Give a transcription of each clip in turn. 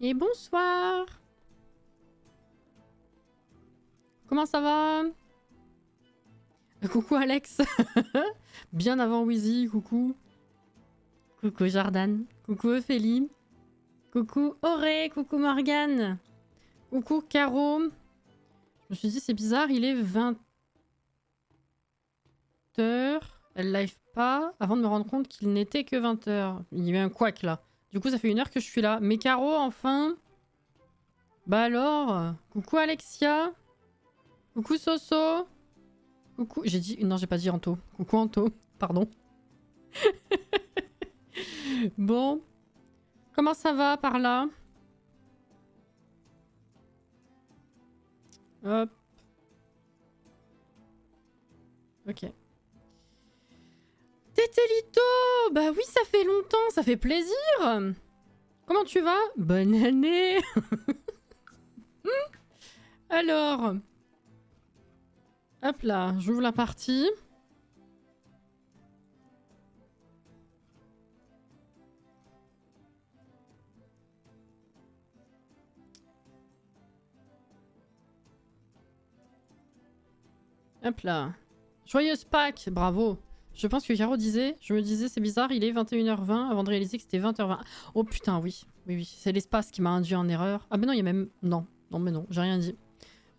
Et bonsoir. Comment ça va? Coucou Alex. Bien avant Wheezy, coucou. Coucou Jordan. Coucou Ophélie. Coucou Auré, coucou Morgane. Coucou Caro. Je me suis dit c'est bizarre, il est 20h. Elle live pas avant de me rendre compte qu'il n'était que 20h. Il y avait un couac là. Du coup ça fait 1 heure que je suis là. Mais Caro enfin. Bah alors. Coucou Alexia. Coucou Soso. Coucou. J'ai dit. Non, j'ai pas dit Anto. Coucou Anto. Pardon. Bon. Comment ça va par là? Hop. Ok. Tétélito! Bah oui, ça fait longtemps, ça fait plaisir! Comment tu vas? Bonne année! Alors. Hop là, j'ouvre la partie. Hop là. Joyeuse Pâques, bravo. Je pense que Caro disait, je me disais c'est bizarre, il est 21h20 avant de réaliser que c'était 20h20. Oh putain, oui. Oui, oui, c'est l'espace qui m'a induit en erreur. Ah mais non, il y a même... Non, non mais non, j'ai rien dit.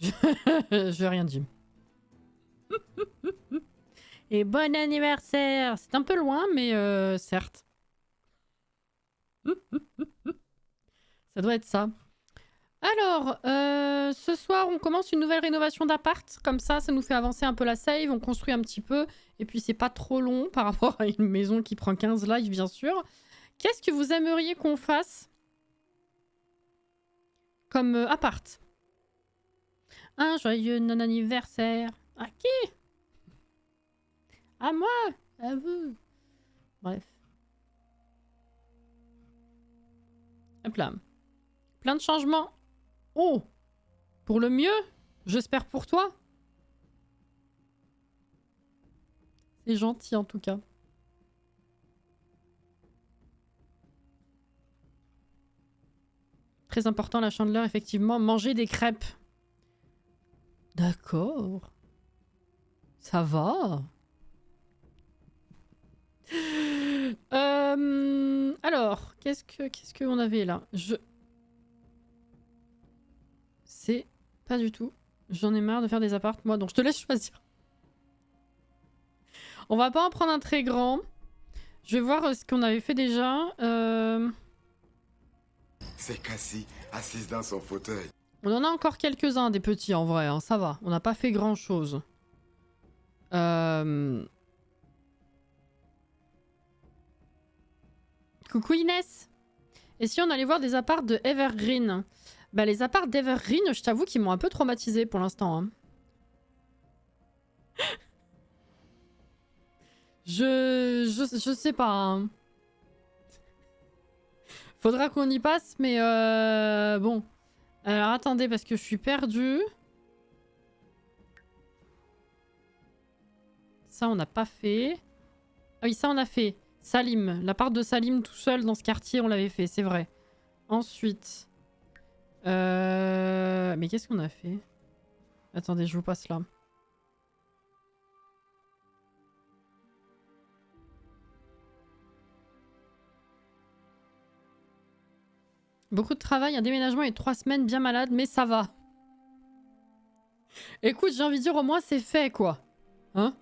J'ai rien dit. Et bon anniversaire! C'est un peu loin, mais certes. Ça doit être ça. Alors, ce soir, on commence une nouvelle rénovation d'appart. Comme ça nous fait avancer un peu la save. On construit un petit peu. Et puis, c'est pas trop long par rapport à une maison qui prend 15 lives, bien sûr. Qu'est-ce que vous aimeriez qu'on fasse comme appart? Un joyeux non-anniversaire. À qui? À moi? À vous? Bref. Hop là. Plein de changements. Oh! Pour le mieux? J'espère pour toi. C'est gentil en tout cas. Très important la chandeleur, effectivement. Manger des crêpes. D'accord. Ça va. Alors, qu'est-ce qu'on avait là? C'est pas du tout. J'en ai marre de faire des apparts, moi, donc je te laisse choisir. On va pas en prendre un très grand. Je vais voir ce qu'on avait fait déjà. C'est Cassie, assise dans son fauteuil. On en a encore quelques-uns des petits en vrai, hein, ça va. On n'a pas fait grand-chose. Coucou Inès. Et si on allait voir des apparts de Evergreen? Bah les apparts d'Evergreen, je t'avoue qu'ils m'ont un peu traumatisé pour l'instant. Hein. Je sais pas. Hein. Faudra qu'on y passe, mais bon. Alors attendez, parce que je suis perdue. Ça, on n'a pas fait. Ah oui, ça, on a fait. Salim. L'appart de Salim tout seul dans ce quartier, on l'avait fait, c'est vrai. Ensuite. Mais qu'est-ce qu'on a fait? Attendez, je vous passe là. Beaucoup de travail, un déménagement et 3 semaines bien malade, mais ça va. Écoute, j'ai envie de dire au moins c'est fait quoi. Hein?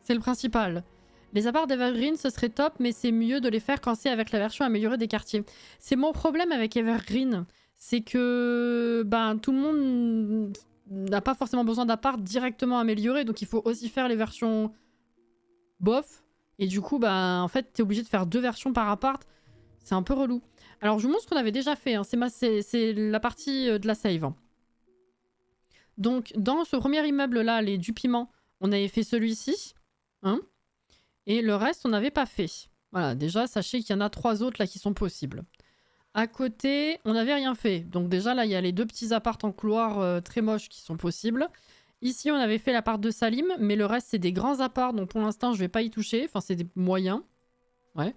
C'est le principal. Les apparts d'Evergreen, ce serait top, mais c'est mieux de les faire quand c'est avec la version améliorée des quartiers. C'est mon problème avec Evergreen. C'est que ben, tout le monde n'a pas forcément besoin d'appart directement amélioré, donc il faut aussi faire les versions bof. Et du coup, ben, en fait, t'es obligé de faire 2 versions par appart. C'est un peu relou. Alors, je vous montre ce qu'on avait déjà fait. Hein. C'est la partie de la save. Hein. Donc, dans ce premier immeuble-là, les du piment, on avait fait celui-ci. Hein, et le reste, on n'avait pas fait. Voilà, déjà, sachez qu'il y en a 3 autres là qui sont possibles. À côté, on n'avait rien fait. Donc déjà, là, il y a les 2 petits apparts en couloir très moches qui sont possibles. Ici, on avait fait l'appart de Salim, mais le reste, c'est des grands apparts, donc pour l'instant, je vais pas y toucher. Enfin, c'est des moyens. Ouais.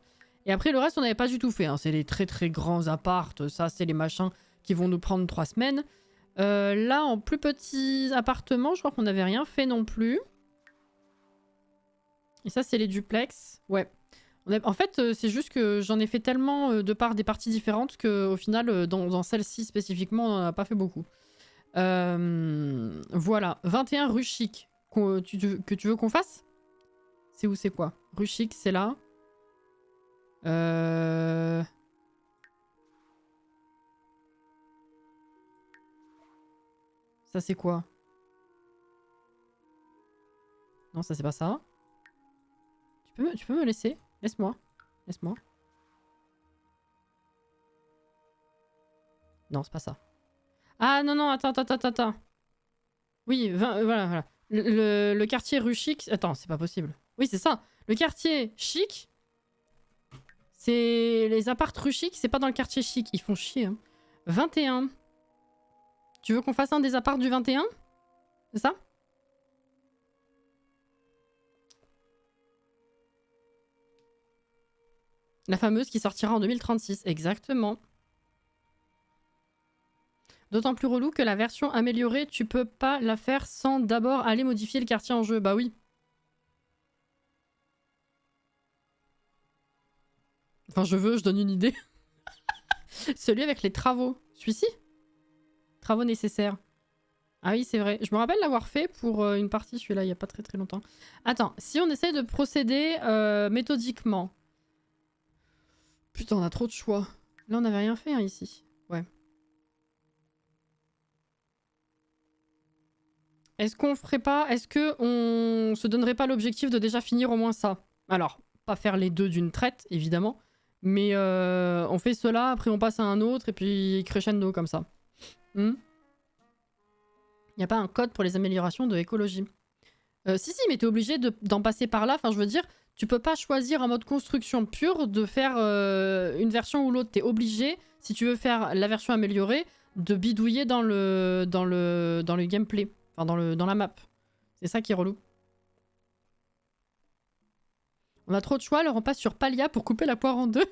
Et après, le reste, on n'avait pas du tout fait. Hein. C'est les très très grands appartes. Ça, c'est les machins qui vont nous prendre 3 semaines. Là, en plus petits appartements, je crois qu'on n'avait rien fait non plus. Et ça, c'est les duplex. Ouais. En fait, c'est juste que j'en ai fait tellement de par des parties différentes qu'au final, dans celle-ci spécifiquement, on n'en a pas fait beaucoup. Voilà. 21 rue Chic. Que tu veux qu'on fasse? C'est où, c'est quoi? Rue Chic, c'est là. Ça, c'est quoi? Non, ça, c'est pas ça. Tu peux me laisser? Laisse-moi. Laisse-moi. Non, c'est pas ça. Ah non, non, attends. Oui, voilà. Le quartier rue Chic... Attends, c'est pas possible. Oui, c'est ça. Le quartier chic, c'est... Les apparts rue Chic, c'est pas dans le quartier chic. Ils font chier. Hein. 21. Tu veux qu'on fasse un des apparts du 21? C'est ça? La fameuse qui sortira en 2036, exactement. D'autant plus relou que la version améliorée, tu peux pas la faire sans d'abord aller modifier le quartier en jeu. Bah oui. Enfin, je donne une idée. Celui avec les travaux. Celui-ci? Travaux nécessaires. Ah oui, c'est vrai. Je me rappelle l'avoir fait pour une partie, celui-là, il n'y a pas très très longtemps. Attends, si on essaye de procéder méthodiquement. Putain, on a trop de choix. Là, on n'avait rien fait hein, ici. Ouais. Est-ce qu'on ferait pas... Est-ce qu'on se donnerait pas l'objectif de déjà finir au moins ça? Alors, pas faire les deux d'une traite, évidemment. Mais on fait cela, après on passe à un autre, et puis crescendo comme ça. Il n'y a pas un code pour les améliorations de écologie. Si, mais t'es obligé d'en passer par là. Enfin, je veux dire, tu peux pas choisir en mode construction pure de faire une version ou l'autre. T'es obligé, si tu veux faire la version améliorée, de bidouiller dans le gameplay. Enfin, dans la map. C'est ça qui est relou. On a trop de choix, alors on passe sur Palia pour couper la poire en deux.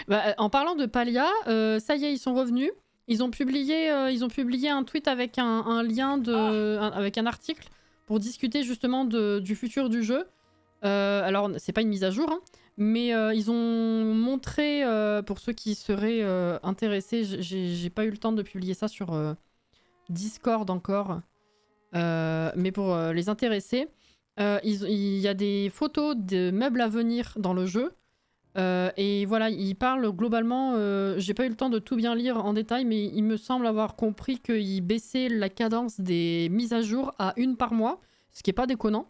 Bah, en parlant de Palia, ça y est, ils sont revenus. Ils ont publié un tweet avec un lien avec un article pour discuter justement du futur du jeu. Alors, c'est pas une mise à jour, hein, mais ils ont montré, pour ceux qui seraient intéressés, j'ai pas eu le temps de publier ça sur Discord encore, mais pour les intéressés, il y a des photos de meubles à venir dans le jeu. Et voilà, il parle globalement, j'ai pas eu le temps de tout bien lire en détail, mais il me semble avoir compris qu'il baissait la cadence des mises à jour à 1 par mois, ce qui est pas déconnant.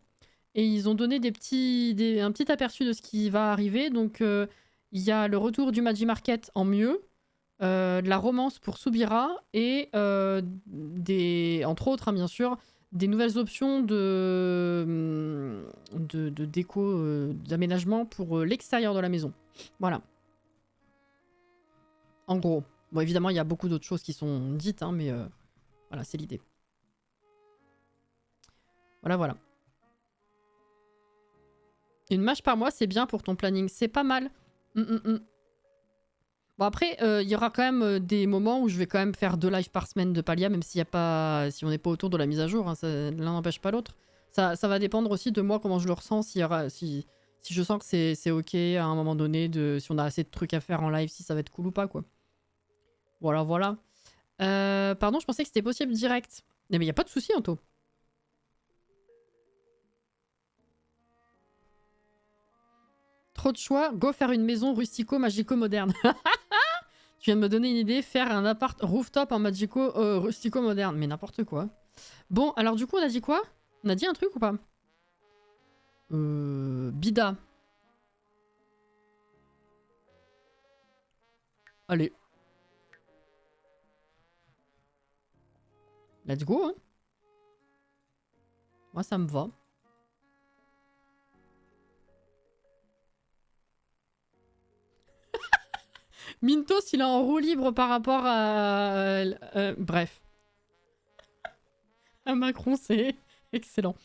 Et ils ont donné un petit aperçu de ce qui va arriver. Donc il y a le retour du Magimarket en mieux, de la romance pour Subira et entre autres, hein, bien sûr, des nouvelles options de déco, d'aménagement pour l'extérieur de la maison. Voilà. En gros. Bon, évidemment, il y a beaucoup d'autres choses qui sont dites, hein, mais voilà, c'est l'idée. Voilà. Une mâche par mois, c'est bien pour ton planning. C'est pas mal. Bon, après, il y aura quand même des moments où je vais quand même faire 2 lives par semaine de Palia, même si on n'est pas autour de la mise à jour. Hein, l'un n'empêche pas l'autre. Ça va dépendre aussi de moi, comment je le ressens. Si je sens que c'est ok à un moment donné, si on a assez de trucs à faire en live, si ça va être cool ou pas, quoi. Voilà. Pardon, je pensais que c'était possible direct. Mais il n'y a pas de souci, Anto. Trop de choix, go faire une maison rustico-magico-moderne. Tu viens de me donner une idée, faire un appart rooftop en rustico-moderne. Mais n'importe quoi. Bon, alors du coup, on a dit quoi? On a dit un truc ou pas? Bida. Allez. Let's go, hein. Moi, ça me va. Mintos, il est en roue libre par rapport à... bref. À Macron, c'est excellent.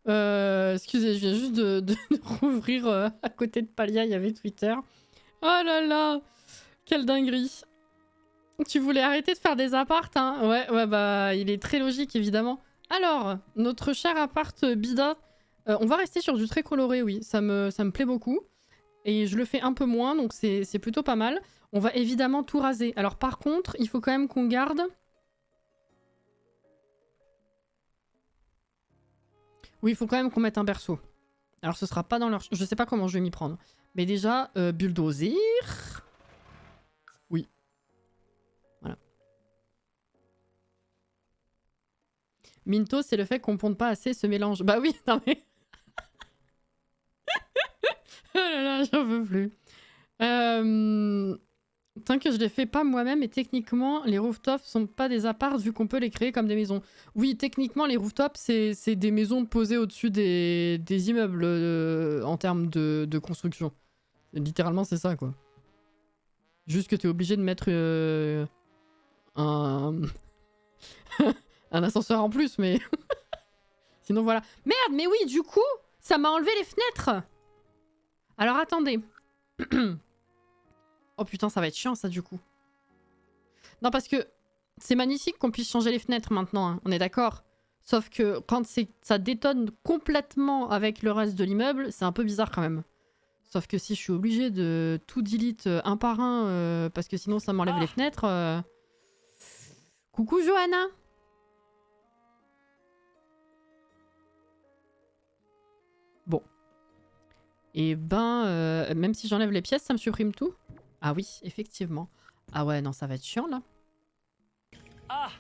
Excusez, je viens juste de rouvrir à côté de Palia, il y avait Twitter. Oh là là, quelle dinguerie. Tu voulais arrêter de faire des apparts, hein? Ouais, bah il est très logique évidemment. Alors, notre cher appart Bida, on va rester sur du très coloré, oui, ça me plaît beaucoup. Et je le fais un peu moins, donc c'est plutôt pas mal. On va évidemment tout raser. Alors par contre, il faut quand même qu'on garde... Oui, il faut quand même qu'on mette un berceau. Alors ce sera pas dans leur... Je sais pas comment je vais m'y prendre. Mais déjà, bulldozer... Oui. Voilà. Minto, c'est le fait qu'on ponde pas assez ce mélange. Bah oui, non mais... oh là là, j'en peux plus. Tant que je les fais pas moi-même, et techniquement, les rooftops sont pas des apparts vu qu'on peut les créer comme des maisons. Oui, techniquement, les rooftops, c'est des maisons posées au-dessus des immeubles en termes de construction. Littéralement, c'est ça, quoi. Juste que t'es obligé de mettre un... un ascenseur en plus, mais... Sinon, voilà. Merde, mais oui, du coup, ça m'a enlevé les fenêtres. Alors, attendez. Oh putain, ça va être chiant, ça, du coup. Non, parce que c'est magnifique qu'on puisse changer les fenêtres maintenant, hein, on est d'accord. Sauf que quand ça détonne complètement avec le reste de l'immeuble, c'est un peu bizarre quand même. Sauf que si je suis obligée de tout delete un par un, parce que sinon ça m'enlève les fenêtres... Coucou Johanna. Bon. Et ben, même si j'enlève les pièces, ça me supprime tout? Ah oui, effectivement. Ah ouais, non, ça va être chiant là. Ah!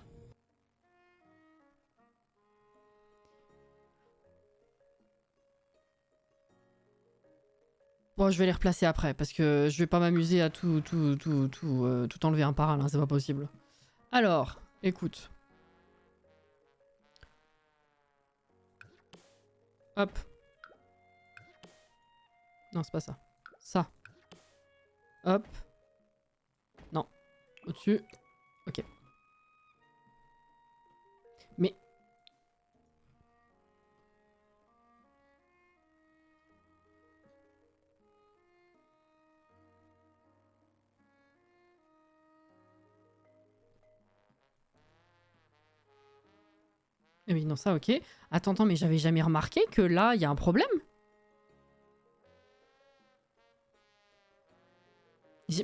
Bon, je vais les replacer après, parce que je vais pas m'amuser à tout enlever un par un, là, c'est pas possible. Alors, écoute. Hop. Non, c'est pas ça. Ça. Hop. Non. Au-dessus. Ok. Mais... Eh oui, non, ça, ok. Attends, mais j'avais jamais remarqué que là, il y a un problème.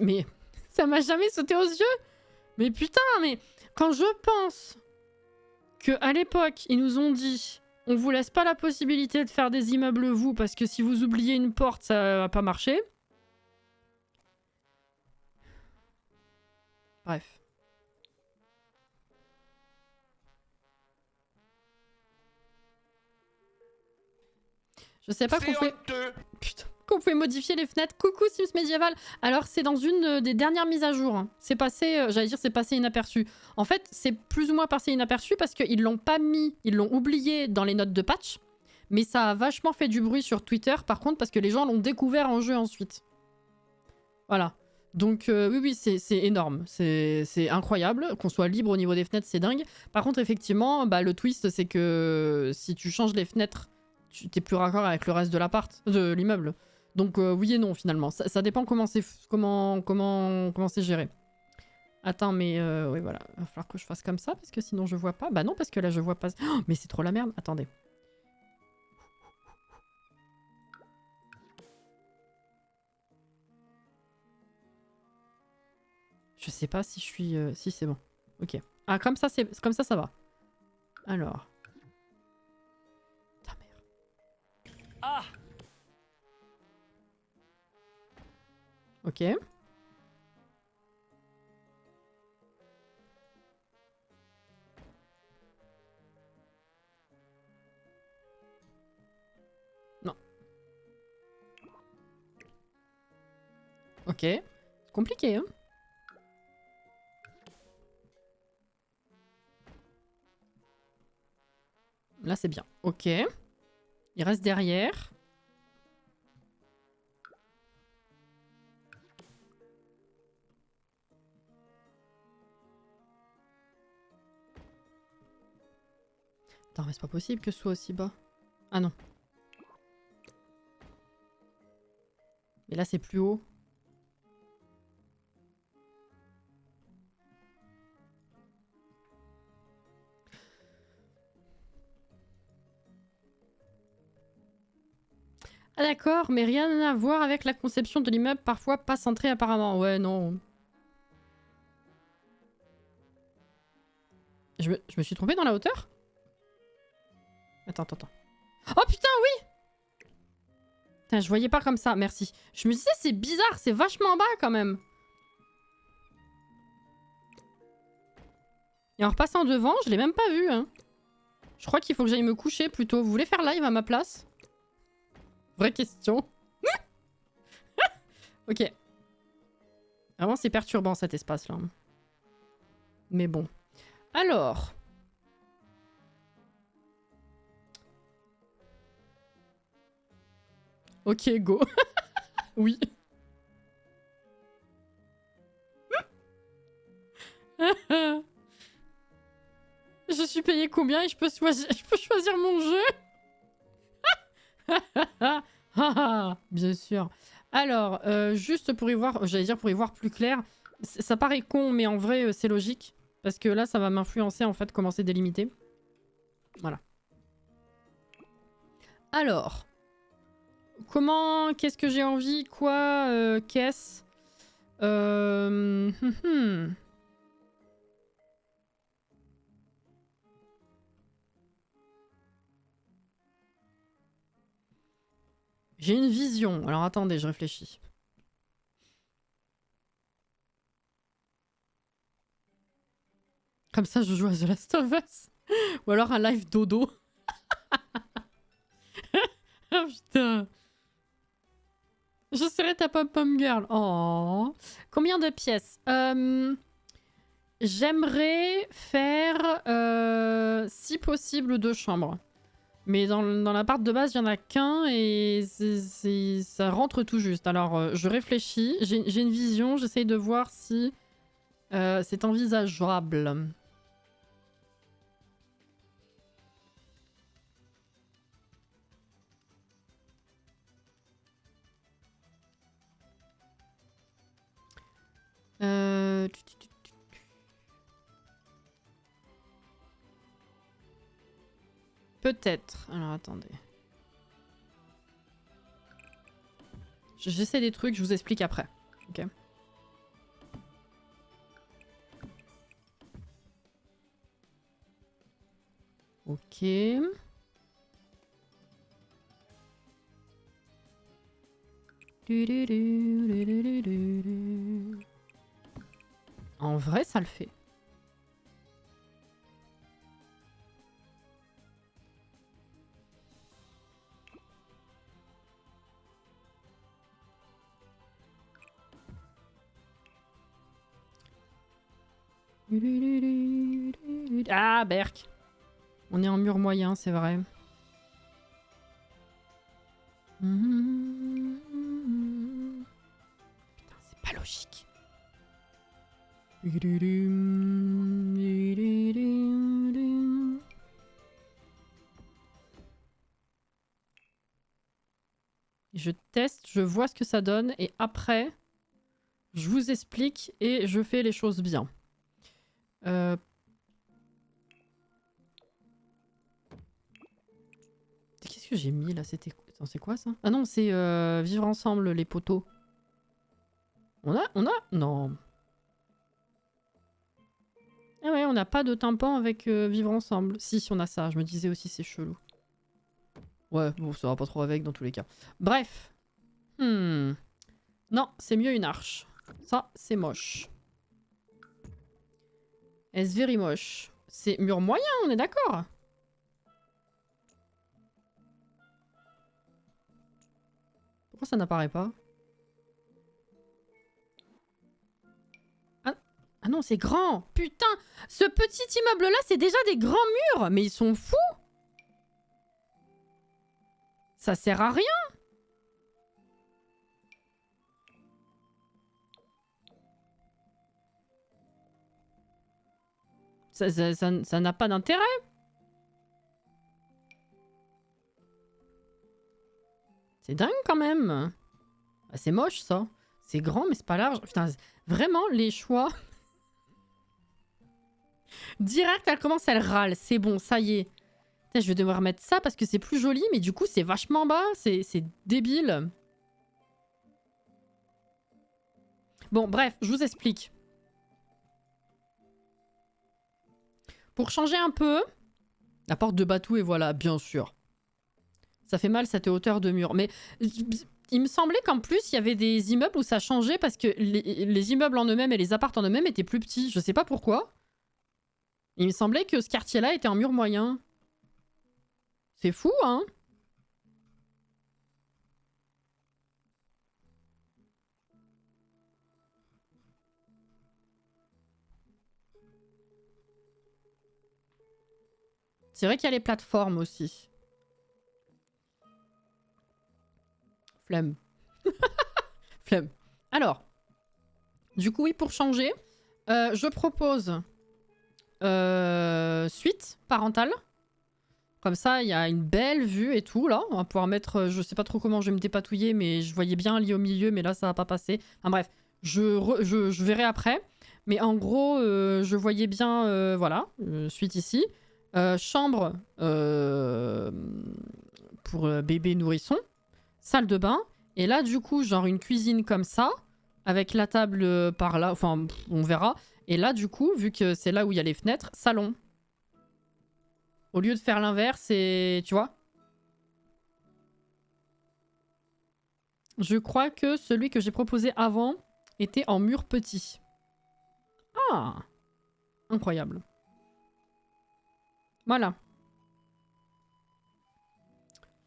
Mais ça m'a jamais sauté aux yeux. Mais putain, mais quand je pense que à l'époque, ils nous ont dit on vous laisse pas la possibilité de faire des immeubles vous parce que si vous oubliez une porte, ça va pas marcher. Bref. Je sais pas qu'on fait... Putain. Qu'on pouvait modifier les fenêtres. Coucou Sims Médiéval. Alors c'est dans une des dernières mises à jour. Hein. C'est passé, j'allais dire c'est passé inaperçu. En fait c'est plus ou moins passé inaperçu parce qu'ils l'ont pas mis, ils l'ont oublié dans les notes de patch. Mais ça a vachement fait du bruit sur Twitter par contre parce que les gens l'ont découvert en jeu ensuite. Voilà. Donc oui, c'est énorme. C'est incroyable. Qu'on soit libre au niveau des fenêtres, c'est dingue. Par contre effectivement, bah, le twist c'est que si tu changes les fenêtres, t'es plus raccord avec le reste de l'appart, de l'immeuble. Donc oui et non finalement. Ça dépend comment c'est géré. Attends, mais oui voilà. Il va falloir que je fasse comme ça parce que sinon je vois pas. Bah non, parce que là je vois pas. Oh, mais c'est trop la merde. Attendez. Je sais pas si je suis... Si c'est bon. Ok. Ah comme ça, ça va. Alors. Ta mère. Ah. Ok. Non. Ok. C'est compliqué, hein. Là, c'est bien. Ok. Il reste derrière. Attends, mais c'est pas possible que ce soit aussi bas. Ah non. Mais là, c'est plus haut. Ah d'accord, mais rien à voir avec la conception de l'immeuble, parfois pas centré apparemment. Ouais, non. Je me suis trompée dans la hauteur? Attends. Oh putain, oui! Putain, je voyais pas comme ça, merci. Je me disais, c'est bizarre, c'est vachement bas quand même. Et en repassant devant, je l'ai même pas vu, hein. Je crois qu'il faut que j'aille me coucher plutôt. Vous voulez faire live à ma place? Vraie question. Ok. Vraiment, c'est perturbant cet espace-là. Mais bon. Alors. Ok, go. Oui. Je suis payé combien et je peux choisir mon jeu? Bien sûr. Alors, juste pour y voir, j'allais dire pour y voir plus clair, ça paraît con, mais en vrai, c'est logique. Parce que là, ça va m'influencer en fait comment c'est délimité. Voilà. Alors, qu'est-ce que j'ai envie? Quoi? Qu'est-ce? J'ai une vision. Alors attendez, je réfléchis. Comme ça, je joue à The Last of Us. Ou alors un live dodo. Oh putain. Je serai ta pom-pom girl. Oh. Combien de pièces? J'aimerais faire, si possible, 2 chambres. Mais dans l'appart de base, il n'y en a qu'un et ça rentre tout juste. Alors, je réfléchis. J'ai une vision. J'essaye de voir si c'est envisageable. Peut-être. Alors, attendez. J'essaie des trucs, je vous explique après. Ok. Ok. En vrai, ça le fait. Ah, Berk. On est en mur moyen, c'est vrai. Putain, c'est pas logique. Je teste, je vois ce que ça donne et après, je vous explique et je fais les choses bien. Qu'est-ce que j'ai mis là? C'était... C'est quoi ça? Ah non, c'est vivre ensemble les poteaux. On a? Non. Ah ouais, on n'a pas de tympan avec vivre ensemble. Si, on a ça. Je me disais aussi c'est chelou. Ouais, bon, ça va pas trop avec dans tous les cas. Bref. Non, c'est mieux une arche. Ça, c'est moche. Est-ce very moche? C'est mur moyen, on est d'accord? Pourquoi ça n'apparaît pas? Ah non, c'est grand! Putain! Ce petit immeuble-là, c'est déjà des grands murs! Mais ils sont fous! Ça sert à rien! Ça n'a pas d'intérêt! C'est dingue quand même. Ah, c'est moche ça. C'est grand mais c'est pas large. Putain, vraiment les choix. Direct elle commence, elle râle. C'est bon, ça y est. Putain, je vais devoir mettre ça parce que c'est plus joli mais du coup c'est vachement bas. C'est débile. Bon bref, je vous explique. Pour changer un peu, la porte de Batou et voilà, bien sûr. Ça fait mal cette hauteur de mur. Mais il me semblait qu'en plus, il y avait des immeubles où ça changeait parce que les immeubles en eux-mêmes et les apparts en eux-mêmes étaient plus petits. Je sais pas pourquoi. Il me semblait que ce quartier-là était en mur moyen. C'est fou, hein? C'est vrai qu'il y a les plateformes aussi. Flemme. Flemme. Alors, du coup, oui, pour changer, je propose suite parentale. Comme ça, il y a une belle vue et tout, là. On va pouvoir mettre... je sais pas trop comment je vais me dépatouiller, mais je voyais bien un lit au milieu, mais là, ça va pas passer. Enfin bref, je verrai après. Mais en gros, je voyais bien... voilà, suite ici. Chambre pour bébé nourrisson. Salle de bain. Et là, du coup, genre une cuisine comme ça, avec la table par là. Enfin, on verra. Et là, du coup, vu que c'est là où il y a les fenêtres, salon. Au lieu de faire l'inverse, c'est... Tu vois? Je crois que celui que j'ai proposé avant était en mur petit. Ah! Incroyable. Voilà.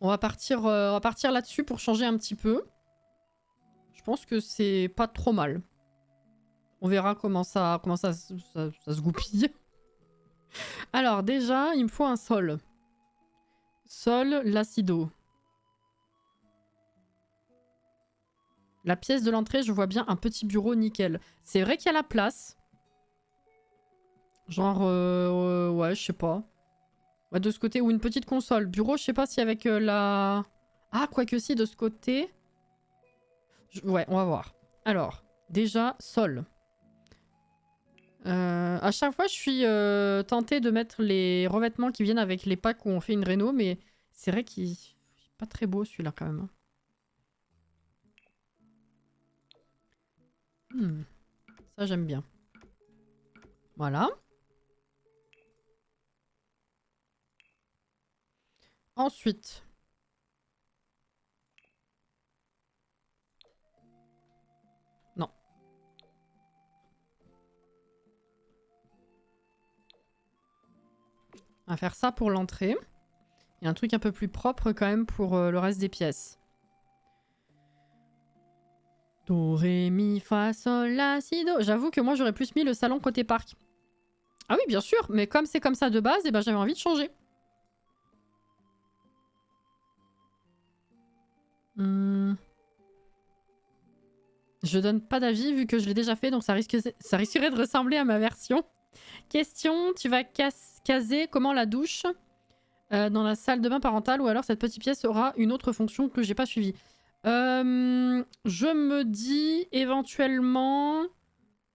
On va partir là-dessus pour changer un petit peu. Je pense que c'est pas trop mal. On verra comment ça se goupille. Alors déjà, il me faut un sol. Sol, l'acido. La pièce de l'entrée, je vois bien un petit bureau nickel. C'est vrai qu'il y a la place. Genre, ouais, je sais pas. Ouais, de ce côté, ou une petite console. Bureau, je sais pas si avec la... Ah, quoique si, de ce côté... Ouais, on va voir. Alors, déjà, sol. À chaque fois, je suis tentée de mettre les revêtements qui viennent avec les packs où on fait une réno, mais c'est vrai qu'il est pas très beau celui-là quand même. Ça, j'aime bien. Voilà. Ensuite... Non. On va faire ça pour l'entrée. Et un truc un peu plus propre quand même pour le reste des pièces. Do, ré, mi, fa, sol, la, si, do. J'avoue que moi j'aurais plus mis le salon côté parc. Ah oui, bien sûr, mais comme c'est comme ça de base, eh ben, j'avais envie de changer. Je donne pas d'avis vu que je l'ai déjà fait, donc ça risquerait de ressembler à ma version. Question, tu vas caser comment la douche dans la salle de bain parentale ou alors cette petite pièce aura une autre fonction que j'ai pas suivie. Je me dis éventuellement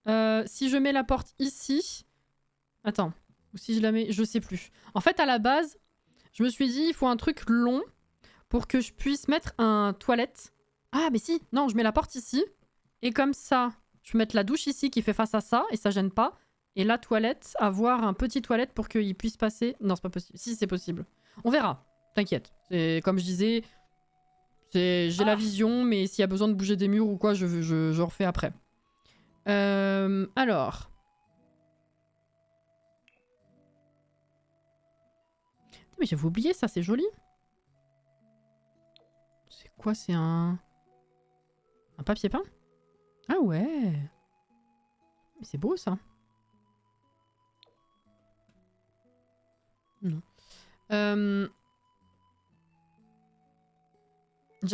si je mets la porte ici. Attends, ou si je la mets, je sais plus. En fait, à la base, je me suis dit il faut un truc long pour que je puisse mettre un toilette. Ah, mais si, non, je mets la porte ici. Et comme ça, je peux mettre la douche ici qui fait face à ça et ça gêne pas. Et la toilette, avoir un petit toilette pour qu'il puisse passer. Non, c'est pas possible. Si, c'est possible. On verra. T'inquiète. Comme je disais, j'ai la vision, mais s'il y a besoin de bouger des murs ou quoi, je refais après. Alors. Mais j'avais oublié ça, c'est joli. C'est quoi? C'est un papier peint? Ah ouais. Mais c'est beau ça. Non. J'aime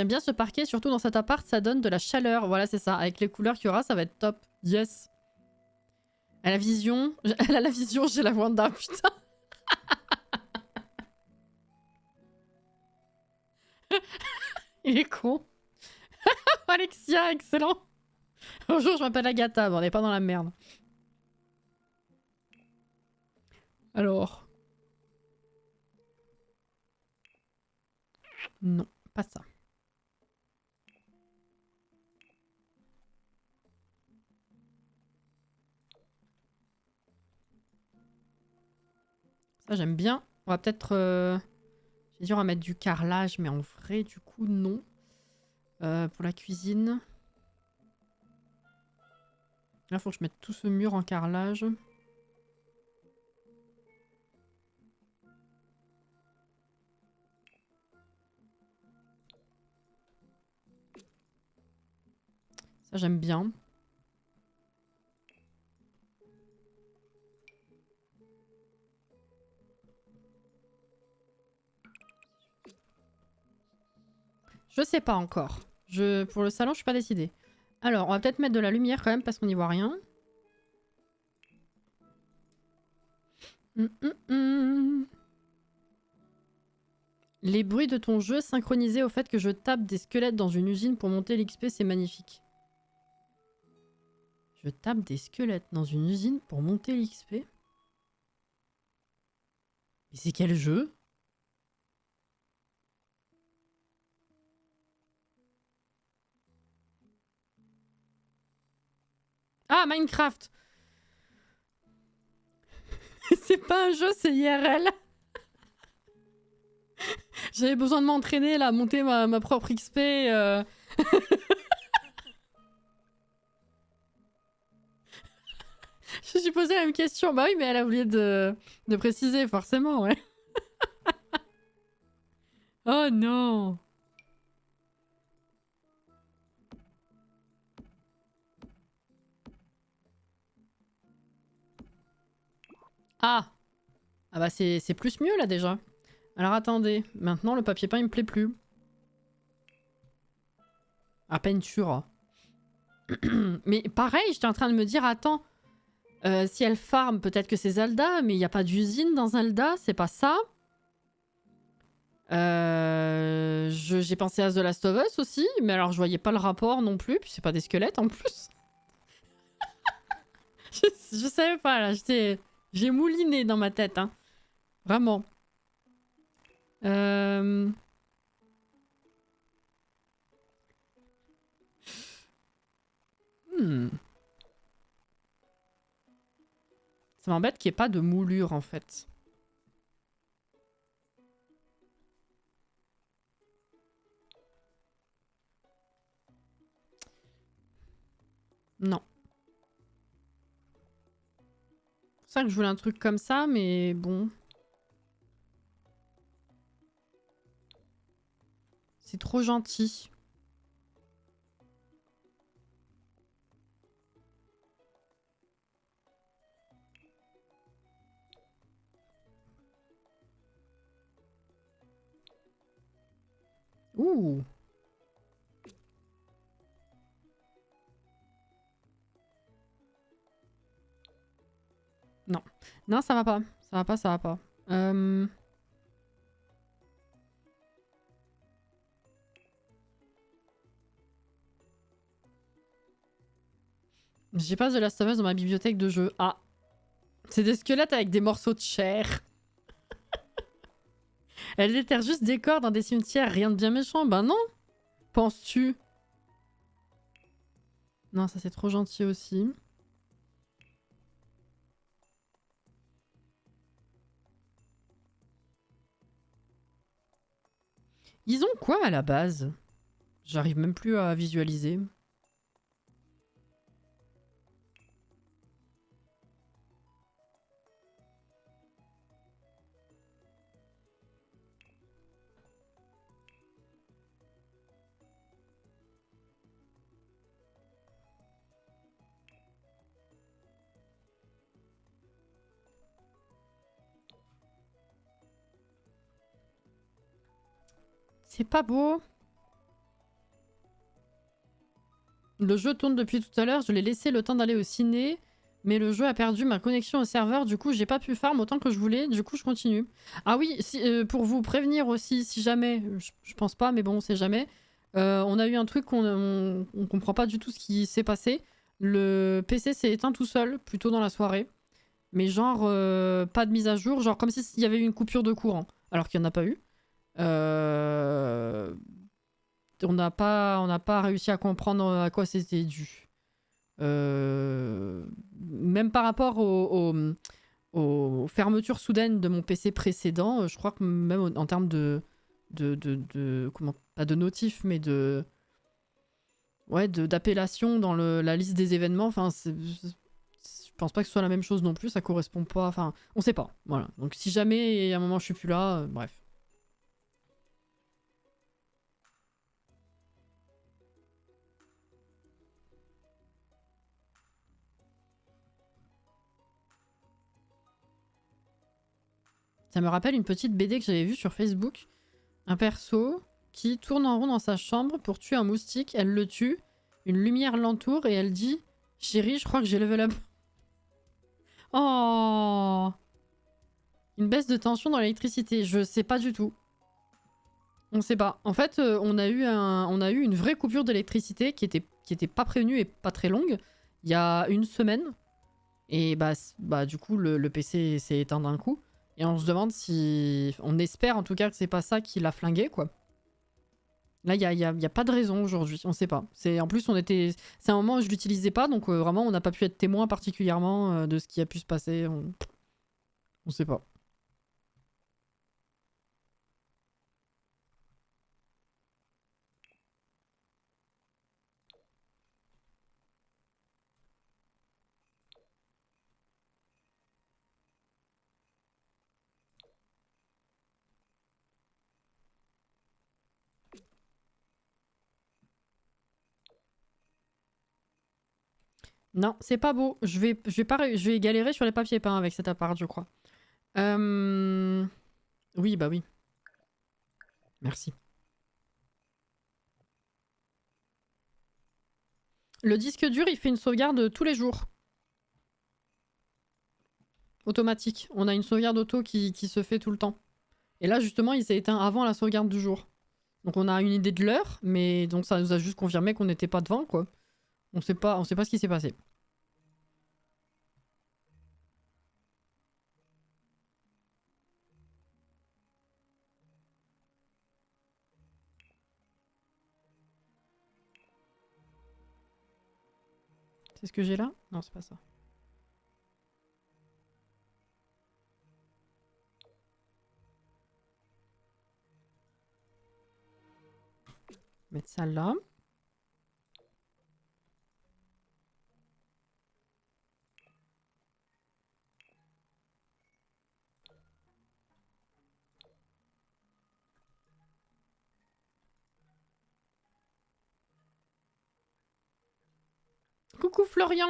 bien ce parquet, surtout dans cet appart, ça donne de la chaleur. Voilà, c'est ça. Avec les couleurs qu'il y aura, ça va être top. Yes. Elle a la vision. Elle a la vision, j'ai la Wanda, putain. Il est con. Alexia, excellent. Bonjour, je m'appelle Agatha. Bon, on n'est pas dans la merde. Alors. Non, pas ça. Ça, j'aime bien. On va peut-être... J'ai dit on va mettre du carrelage, mais en vrai, du coup, non. Pour la cuisine. Là, faut que je mette tout ce mur en carrelage. Ça, j'aime bien. Je sais pas encore. Pour le salon, je suis pas décidée. Alors, on va peut-être mettre de la lumière quand même parce qu'on n'y voit rien. Les bruits de ton jeu synchronisés au fait que je tape des squelettes dans une usine pour monter l'XP, c'est magnifique. Je tape des squelettes dans une usine pour monter l'XP. Mais c'est quel jeu? Ah, Minecraft. C'est pas un jeu, c'est IRL. J'avais besoin de m'entraîner là, monter ma propre XP. Je me suis posé la même question. Bah oui, mais elle a oublié de préciser, forcément, ouais. Oh non. Ah. Ah bah c'est plus mieux là déjà. Alors attendez, maintenant le papier peint il me plaît plus. À peinture. Mais pareil, j'étais en train de me dire, attends, si elle farm, peut-être que c'est Zelda, mais il n'y a pas d'usine dans Zelda, c'est pas ça. J'ai pensé à The Last of Us aussi, mais alors je voyais pas le rapport non plus, puis c'est pas des squelettes en plus. je savais pas là, j'ai mouliné dans ma tête, hein. Vraiment. Ça m'embête qu'il n'y ait pas de moulure en fait. Non. C'est pour ça que je voulais un truc comme ça, mais bon. C'est trop gentil. Ouh. Non. Non, ça va pas. Ça va pas, ça va pas. J'ai pas The Last of Us dans ma bibliothèque de jeux. Ah. C'est des squelettes avec des morceaux de chair. Elle déterre juste des corps dans des cimetières. Rien de bien méchant. Ben non. Penses-tu? Non, ça c'est trop gentil aussi. Ils ont quoi à la base? J'arrive même plus à visualiser. C'est pas beau. Le jeu tourne depuis tout à l'heure. Je l'ai laissé le temps d'aller au ciné. Mais le jeu a perdu ma connexion au serveur. Du coup, j'ai pas pu farm autant que je voulais. Du coup, je continue. Ah oui, si, pour vous prévenir aussi, si jamais... Je pense pas, mais bon, on sait jamais. On a eu un truc on comprend pas du tout ce qui s'est passé. Le PC s'est éteint tout seul, plutôt dans la soirée. Mais genre, pas de mise à jour, genre comme s'il y avait eu une coupure de courant, alors qu'il n'y en a pas eu. On n'a pas réussi à comprendre à quoi c'était dû. Même par rapport aux fermetures soudaines de mon PC précédent, je crois que même en termes comment, pas de notif, mais d'appellation dans la liste des événements, enfin, je pense pas que ce soit la même chose non plus, ça correspond pas, enfin, on sait pas, voilà. Donc si jamais à un moment je suis plus là, bref. Ça me rappelle une petite BD que j'avais vue sur Facebook. Un perso qui tourne en rond dans sa chambre pour tuer un moustique. Elle le tue. Une lumière l'entoure et elle dit « Chérie, je crois que j'ai level up. » Oh, une baisse de tension dans l'électricité. Je sais pas du tout. On sait pas. En fait, on a eu une vraie coupure d'électricité qui était pas prévenue et pas très longue. Il y a une semaine. Et bah du coup, le PC s'est éteint d'un coup. Et on se demande si... On espère en tout cas que c'est pas ça qui l'a flingué, quoi. Là, il y a pas de raison aujourd'hui, on sait pas. En plus, c'est un moment où je l'utilisais pas, donc vraiment, on n'a pas pu être témoin particulièrement de ce qui a pu se passer. On sait pas. Non, c'est pas beau. Je vais galérer sur les papiers peints avec cet appart, je crois. Oui, bah oui. Merci. Le disque dur, il fait une sauvegarde tous les jours. Automatique. On a une sauvegarde auto qui se fait tout le temps. Et là, justement, il s'est éteint avant la sauvegarde du jour. Donc on a une idée de l'heure, mais donc ça nous a juste confirmé qu'on n'était pas devant, quoi. On sait pas ce qui s'est passé. C'est ce que j'ai là? Non, c'est pas ça. Mettre ça là. Coucou Florian!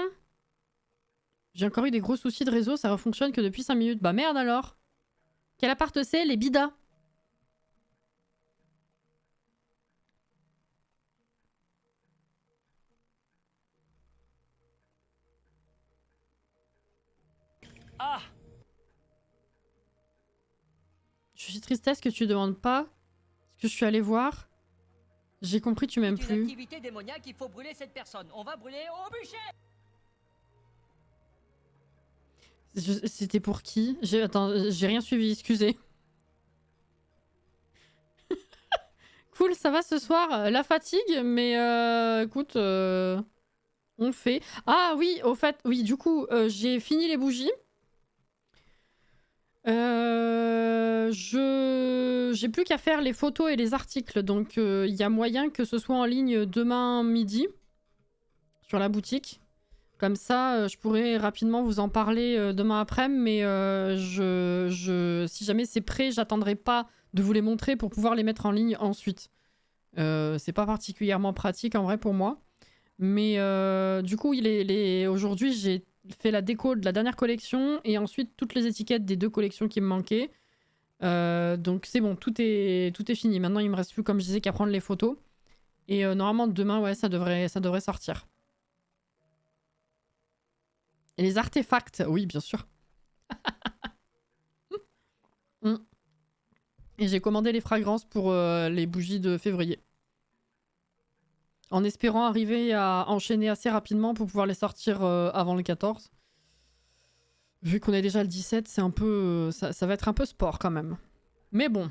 J'ai encore eu des gros soucis de réseau, ça refonctionne que depuis 5 minutes. Bah merde alors! Quel appart c'est? Les bidas! Ah! Je suis tristesse que tu demandes pas ce que je suis allée voir. J'ai compris, tu m'aimes plus. Une activité démoniaque, il faut brûler cette personne. On va brûler au bûcher! C'était pour qui? Attends, j'ai rien suivi, excusez. Cool, ça va ce soir. La fatigue, mais écoute, on fait. Ah oui, au fait, oui, du coup, j'ai fini les bougies. J'ai plus qu'à faire les photos et les articles, donc il y a moyen que ce soit en ligne demain midi sur la boutique. Comme ça, je pourrais rapidement vous en parler demain après-midi, mais si jamais c'est prêt, j'attendrai pas de vous les montrer pour pouvoir les mettre en ligne ensuite. C'est pas particulièrement pratique en vrai pour moi. Mais du coup, aujourd'hui, j'ai fait la déco de la dernière collection et ensuite toutes les étiquettes des 2 collections qui me manquaient. Donc c'est bon, tout est fini. Maintenant, il me reste plus, comme je disais, qu'à prendre les photos. Et normalement, demain, ouais, ça devrait sortir. Et les artefacts, oui, bien sûr. Et j'ai commandé les fragrances pour les bougies de février. En espérant arriver à enchaîner assez rapidement pour pouvoir les sortir avant le 14. Vu qu'on est déjà le 17, c'est un peu... ça va être un peu sport quand même. Mais bon.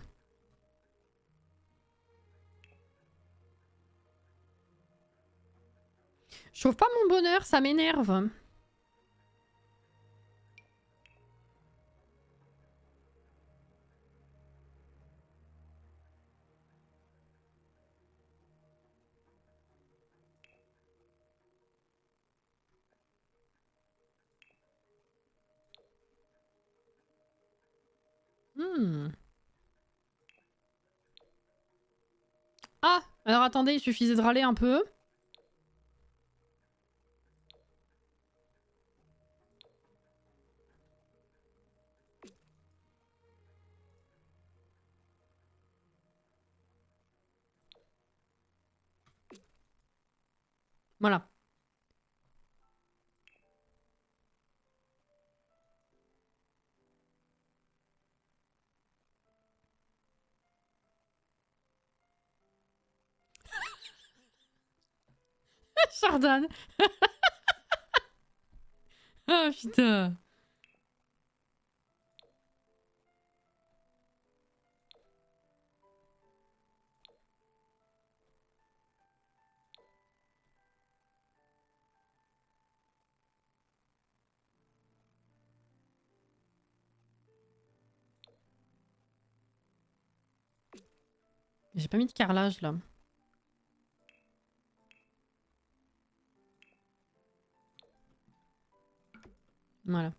Je trouve pas mon bonheur, ça m'énerve. Ah, alors attendez, il suffisait de râler un peu. Voilà. Chardane. Ah putain. J'ai pas mis de carrelage là. Voilà.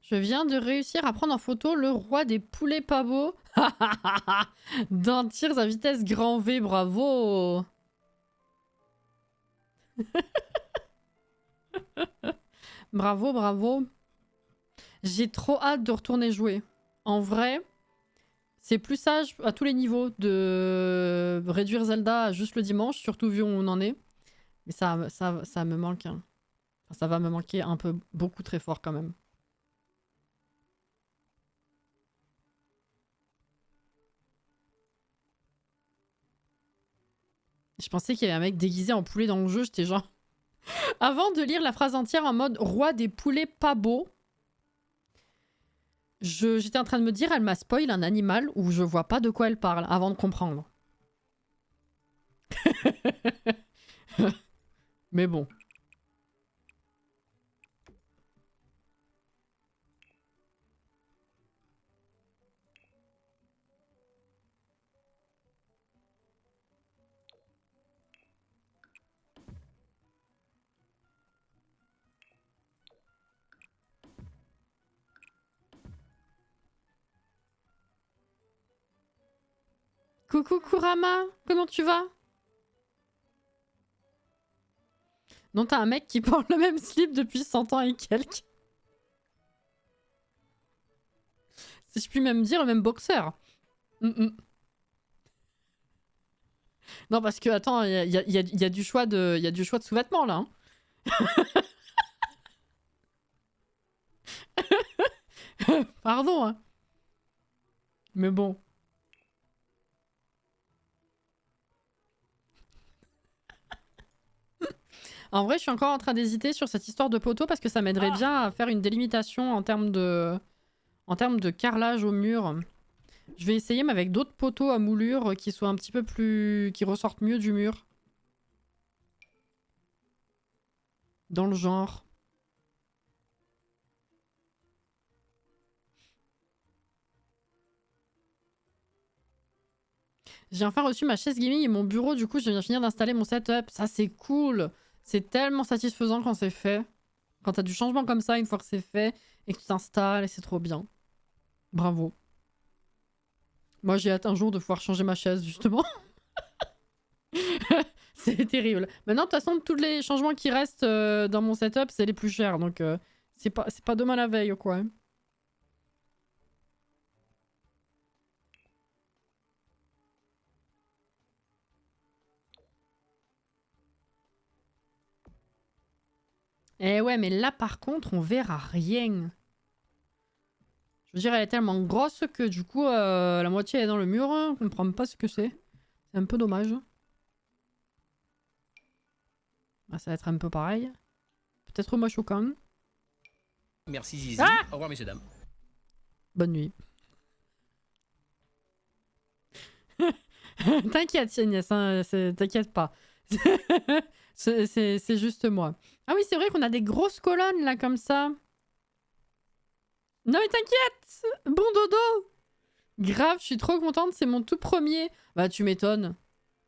Je viens de réussir à prendre en photo le roi des poulets pas beaux. D'un tir à vitesse grand V, bravo. Bravo, bravo. J'ai trop hâte de retourner jouer. En vrai, c'est plus sage à tous les niveaux de réduire Zelda à juste le dimanche, surtout vu où on en est. Mais ça me manque. Hein. Enfin, ça va me manquer un peu, beaucoup très fort quand même. Je pensais qu'il y avait un mec déguisé en poulet dans le jeu, j'étais genre... Avant de lire la phrase entière en mode roi des poulets pas beaux, j'étais en train de me dire, elle m'a spoil un animal où je vois pas de quoi elle parle avant de comprendre. Mais bon. Coucou Kurama, comment tu vas? Non, t'as un mec qui porte le même slip depuis 100 ans et quelques. Si je puis même dire, le même boxeur. Non, parce que, attends, il y a du choix de sous-vêtements, là. Hein. Pardon, hein. Mais bon. En vrai, je suis encore en train d'hésiter sur cette histoire de poteau parce que ça m'aiderait bien à faire une délimitation en termes de carrelage au mur. Je vais essayer, mais avec d'autres poteaux à moulure qui soient un petit peu plus... qui ressortent mieux du mur. Dans le genre. J'ai enfin reçu ma chaise gaming et mon bureau, du coup je viens finir d'installer mon setup. Ça c'est cool. C'est tellement satisfaisant quand c'est fait. Quand t'as du changement comme ça, une fois que c'est fait, et que tu t'installes, et c'est trop bien. Bravo. Moi j'ai hâte un jour de pouvoir changer ma chaise, justement. C'est terrible. Maintenant, de toute façon, tous les changements qui restent dans mon setup, c'est les plus chers. Donc c'est pas demain la veille ou quoi. Eh ouais, mais là par contre, on verra rien. Je veux dire, elle est tellement grosse que du coup, la moitié est dans le mur. On comprend pas ce que c'est. C'est un peu dommage. Ah, ça va être un peu pareil. Peut-être moins choquant. Merci Zizi. Ah Au revoir messieurs dames. Bonne nuit. T'inquiète, Agnès, hein, t'inquiète pas. C'est juste moi. Ah oui, c'est vrai qu'on a des grosses colonnes là comme ça. Non mais t'inquiète. Bon dodo. Grave, je suis trop contente, c'est mon tout premier. Bah tu m'étonnes.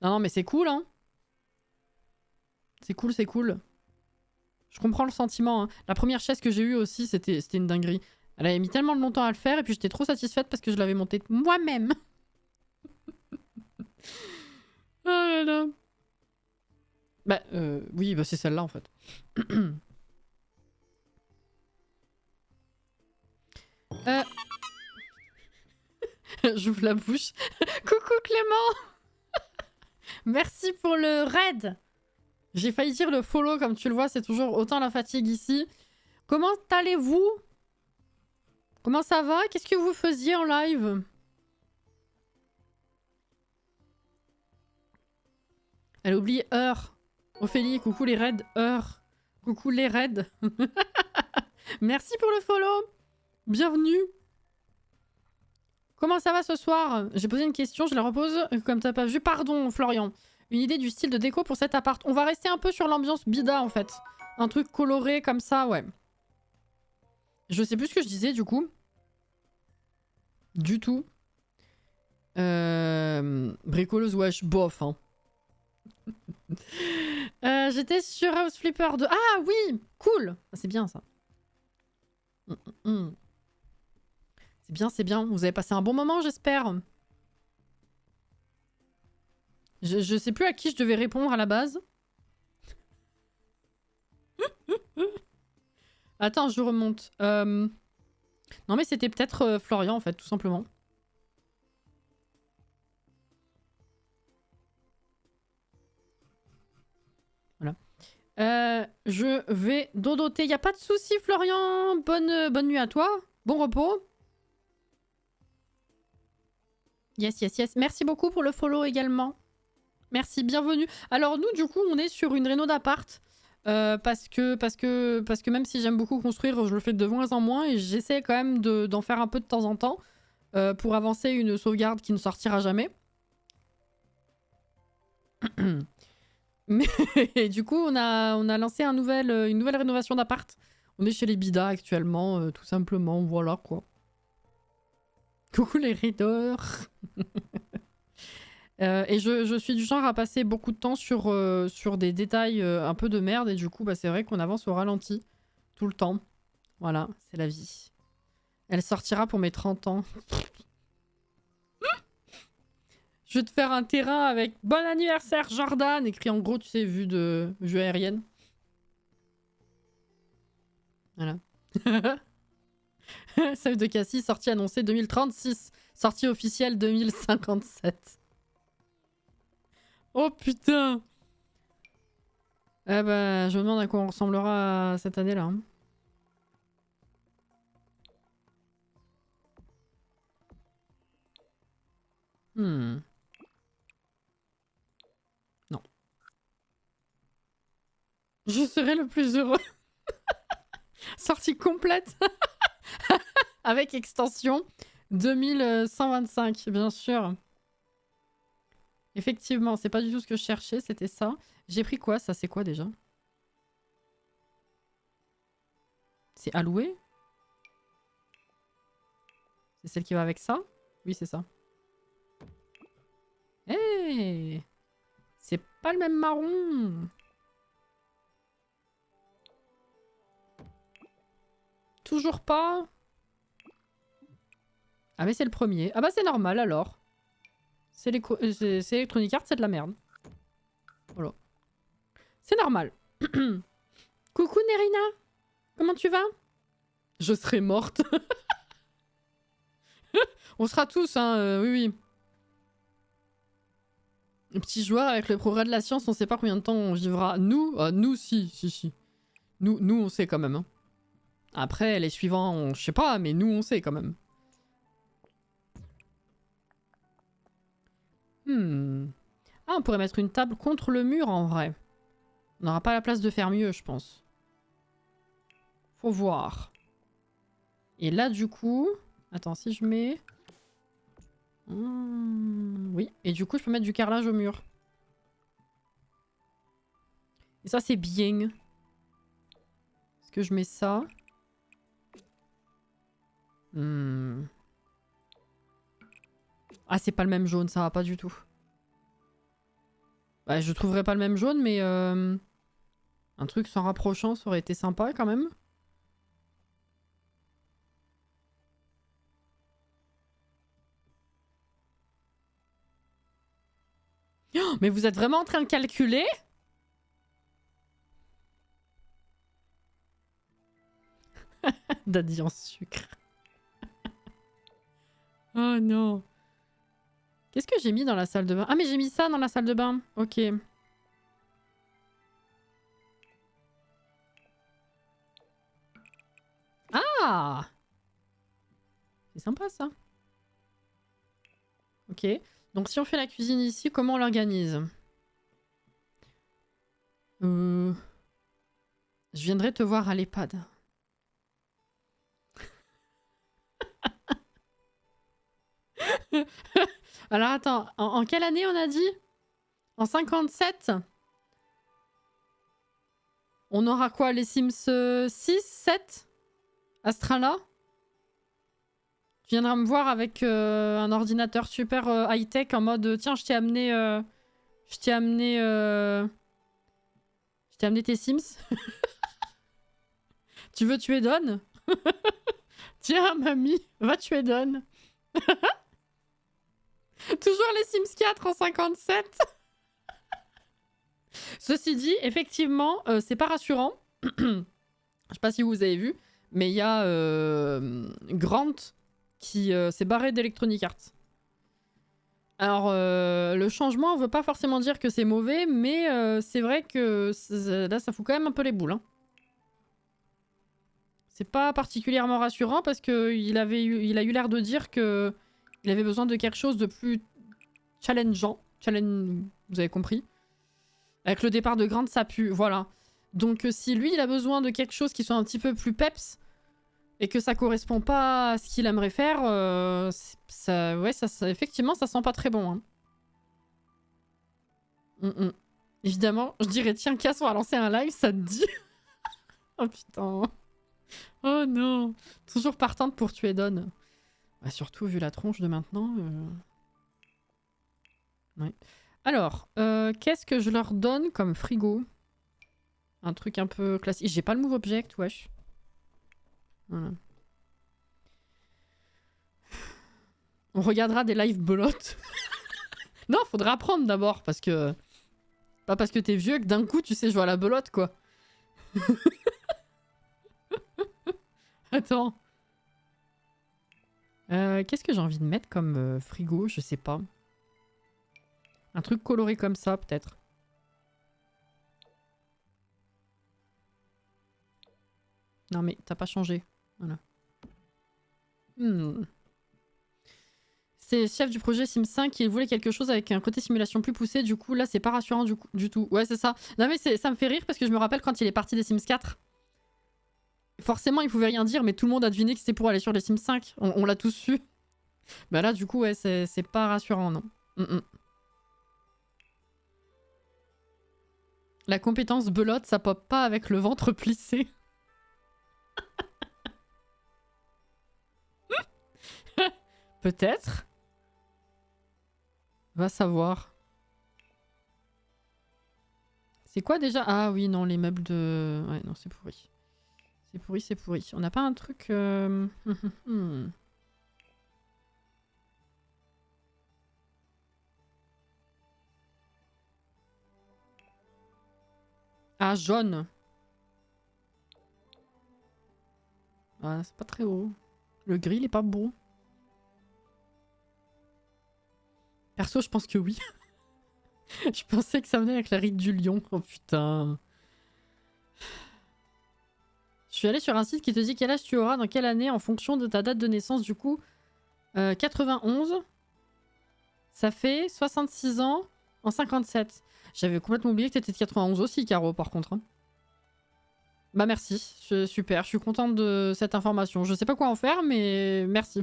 Non mais c'est cool hein. C'est cool, c'est cool. Je comprends le sentiment. Hein. La première chaise que j'ai eue aussi, c'était une dinguerie. Elle avait mis tellement de longtemps à le faire et puis j'étais trop satisfaite parce que je l'avais montée moi-même. Oh là là. Bah oui, bah c'est celle-là en fait. J'ouvre la bouche. Coucou Clément. Merci pour le raid. J'ai failli dire le follow, comme tu le vois, c'est toujours autant la fatigue ici. Comment allez-vous? Comment ça va? Qu'est-ce que vous faisiez en live? Elle oublie heure. Ophélie, coucou les raids. Heure. Coucou les raids. Merci pour le follow. Bienvenue. Comment ça va ce soir? J'ai posé une question, je la repose comme t'as pas vu. Pardon, Florian. Une idée du style de déco pour cet appart. On va rester un peu sur l'ambiance bida en fait. Un truc coloré comme ça, ouais. Je sais plus ce que je disais du coup. Du tout. Bricoleuse, wesh, bof. Hein. J'étais sur House Flipper 2. Ah oui, cool. C'est bien ça. C'est bien, c'est bien. Vous avez passé un bon moment, j'espère. Je sais plus à qui je devais répondre à la base. Attends, je remonte. Non mais c'était peut-être Florian en fait, tout simplement. Voilà. Je vais dodoter. Y a pas de souci, Florian. Bonne nuit à toi. Bon repos. Yes, yes, yes. Merci beaucoup pour le follow également. Merci, bienvenue. Alors nous, du coup, on est sur une réno d'appart. Parce que même si j'aime beaucoup construire, je le fais de moins en moins et j'essaie quand même d'en faire un peu de temps en temps pour avancer une sauvegarde qui ne sortira jamais. Mais du coup, on a lancé une nouvelle rénovation d'appart. On est chez les Bidas actuellement, tout simplement, voilà quoi. Coucou les readers. Et je suis du genre à passer beaucoup de temps sur des détails un peu de merde et du coup bah, c'est vrai qu'on avance au ralenti tout le temps. Voilà, c'est la vie. Elle sortira pour mes 30 ans. Je vais te faire un terrain avec « Bon anniversaire Jordan » écrit en gros, tu sais, vue aérienne. Voilà. Save de Cassie, sortie annoncée 2036. Sortie officielle 2057. Oh putain! Ah bah, je me demande à quoi on ressemblera cette année-là. Hein. Non. Je serai le plus heureux. Sortie complète. Avec extension 2125, bien sûr. Effectivement, c'est pas du tout ce que je cherchais, c'était ça. J'ai pris quoi? Ça, c'est quoi déjà? C'est alloué? C'est celle qui va avec ça? Oui, c'est ça. Hey! C'est pas le même marron! Toujours pas? Ah mais c'est le premier. Ah bah c'est normal alors. C'est Electronic Arts, c'est de la merde. Voilà. C'est normal. Coucou Nerina. Comment tu vas? Je serai morte. On sera tous, hein, oui, oui. Petit joueur avec le progrès de la science, on sait pas combien de temps on vivra. Nous, nous si. Nous, on sait quand même. Hein. Après, les suivants, je sais pas, mais nous, on sait quand même. Ah, on pourrait mettre une table contre le mur en vrai. On n'aura pas la place de faire mieux, je pense. Faut voir. Et là, du coup... Attends, si je mets... Oui, et du coup, je peux mettre du carrelage au mur. Et ça, c'est bien. Est-ce que je mets ça? Ah, c'est pas le même jaune, ça va pas du tout. Bah, je trouverais pas le même jaune, mais... Un truc s'en rapprochant, ça aurait été sympa quand même. Oh, mais vous êtes vraiment en train de calculer? Daddy en sucre. Oh non. Qu'est-ce que j'ai mis dans la salle de bain? Ah mais j'ai mis ça dans la salle de bain. Ok. Ah! C'est sympa ça. Ok. Donc si on fait la cuisine ici, comment on l'organise? Je viendrai te voir à l'EHPAD. Alors attends, en quelle année on a dit? En 57? On aura quoi? Les Sims 6, 7? Astrala? Tu viendras me voir avec un ordinateur super high-tech en mode tiens, je t'ai amené... je t'ai amené tes Sims. Tu veux tuer Don? Tiens, mamie, va tuer Don. Toujours les Sims 4 en 57. Ceci dit, effectivement, c'est pas rassurant. Je sais pas si vous avez vu, mais il y a Grant qui s'est barré d'Electronic Arts. Alors, le changement veut pas forcément dire que c'est mauvais, mais c'est vrai que là, ça fout quand même un peu les boules. Hein. C'est pas particulièrement rassurant parce qu'il a eu l'air de dire que il avait besoin de quelque chose de plus challengeant. Vous avez compris. Avec le départ de Grant, ça pue. Voilà. Donc si lui, il a besoin de quelque chose qui soit un petit peu plus peps et que ça correspond pas à ce qu'il aimerait faire, effectivement, ça sent pas très bon. Hein. Évidemment, je dirais tiens, Cass, on va lancer un live, ça te dit? Oh putain. Oh non. Toujours partante pour tuer Don. Bah, surtout vu la tronche de maintenant. Ouais. Alors, qu'est-ce que je leur donne comme frigo? Un truc un peu classique. J'ai pas le move object, wesh. Voilà. On regardera des lives belotes. Non, faudra apprendre d'abord, parce que... Pas parce que t'es vieux que d'un coup tu sais jouer à la belote, quoi. Attends. Qu'est-ce que j'ai envie de mettre comme frigo? Je sais pas. Un truc coloré comme ça, peut-être. Non mais t'as pas changé. Voilà. C'est chef du projet Sims 5 qui voulait quelque chose avec un côté simulation plus poussé. Du coup, là, c'est pas rassurant du tout. Ouais, c'est ça. Non mais ça me fait rire parce que je me rappelle quand il est parti des Sims 4. Forcément, il pouvait rien dire, mais tout le monde a deviné que c'était pour aller sur les Sims 5. On l'a tous su. Bah là, du coup, ouais, c'est pas rassurant, non. La compétence belote, ça pop pas avec le ventre plissé. Peut-être. Va savoir. C'est quoi déjà? Ah oui, non, les meubles de... Ouais, non, c'est pourri. C'est pourri, c'est pourri. On n'a pas un truc... Ah, jaune. Ah, c'est pas très haut. Le gris, il est pas beau. Perso, je pense que oui. Je pensais que ça venait avec la rite du lion. Oh putain. Je suis allée sur un site qui te dit quel âge tu auras dans quelle année en fonction de ta date de naissance. Du coup, 91, Ça fait 66 ans en 57. J'avais complètement oublié que t'étais de 91 aussi, Caro, par contre. Hein. Bah merci, super, je suis contente de cette information. Je sais pas quoi en faire, mais merci.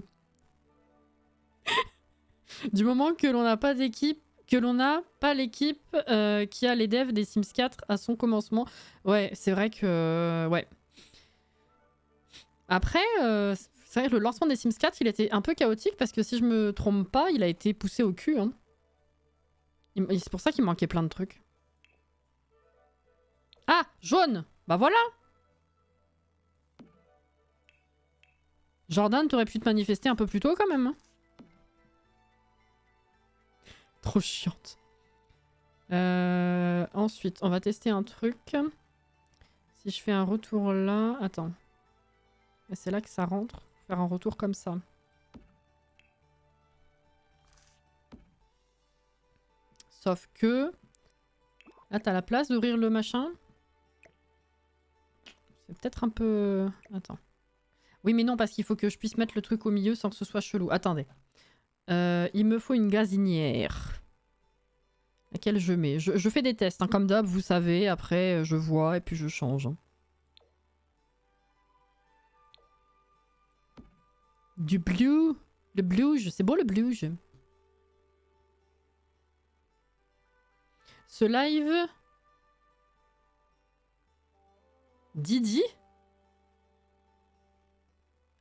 Du moment que l'on n'a pas d'équipe, que l'on n'a pas l'équipe qui a les devs des Sims 4 à son commencement. Ouais, c'est vrai que... ouais. Après, c'est vrai que le lancement des Sims 4, il était un peu chaotique parce que si je me trompe pas, il a été poussé au cul. Hein. C'est pour ça qu'il manquait plein de trucs. Ah, jaune! Bah voilà! Jordan, t'aurais pu te manifester un peu plus tôt quand même. Hein. Trop chiante. Ensuite, on va tester un truc. Si je fais un retour là... Attends. C'est là que ça rentre. Faire un retour comme ça. Sauf que... Là, t'as la place d'ouvrir le machin. C'est peut-être un peu... Attends. Oui, mais non, parce qu'il faut que je puisse mettre le truc au milieu sans que ce soit chelou. Attendez. Il me faut une gazinière. Laquelle je mets. Je fais des tests, hein, comme d'hab, vous savez. Après, je vois et puis je change. Hein. Du blue. Le bluge. C'est beau le bluge. Ce live... Didi?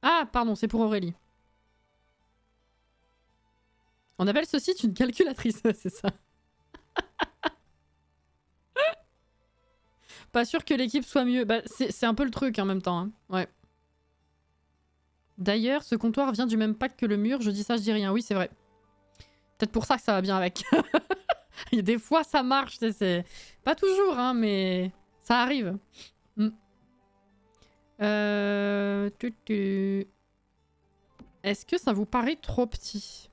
Ah, pardon, c'est pour Aurélie. On appelle ce site une calculatrice, c'est ça. Pas sûr que l'équipe soit mieux. Bah, c'est un peu le truc en même temps. Hein. Ouais. D'ailleurs, ce comptoir vient du même pack que le mur. Je dis ça, je dis rien. Oui, c'est vrai. Peut-être pour ça que ça va bien avec. Des fois, ça marche. C'est pas toujours, hein, mais ça arrive. Mm. Est-ce que ça vous paraît trop petit?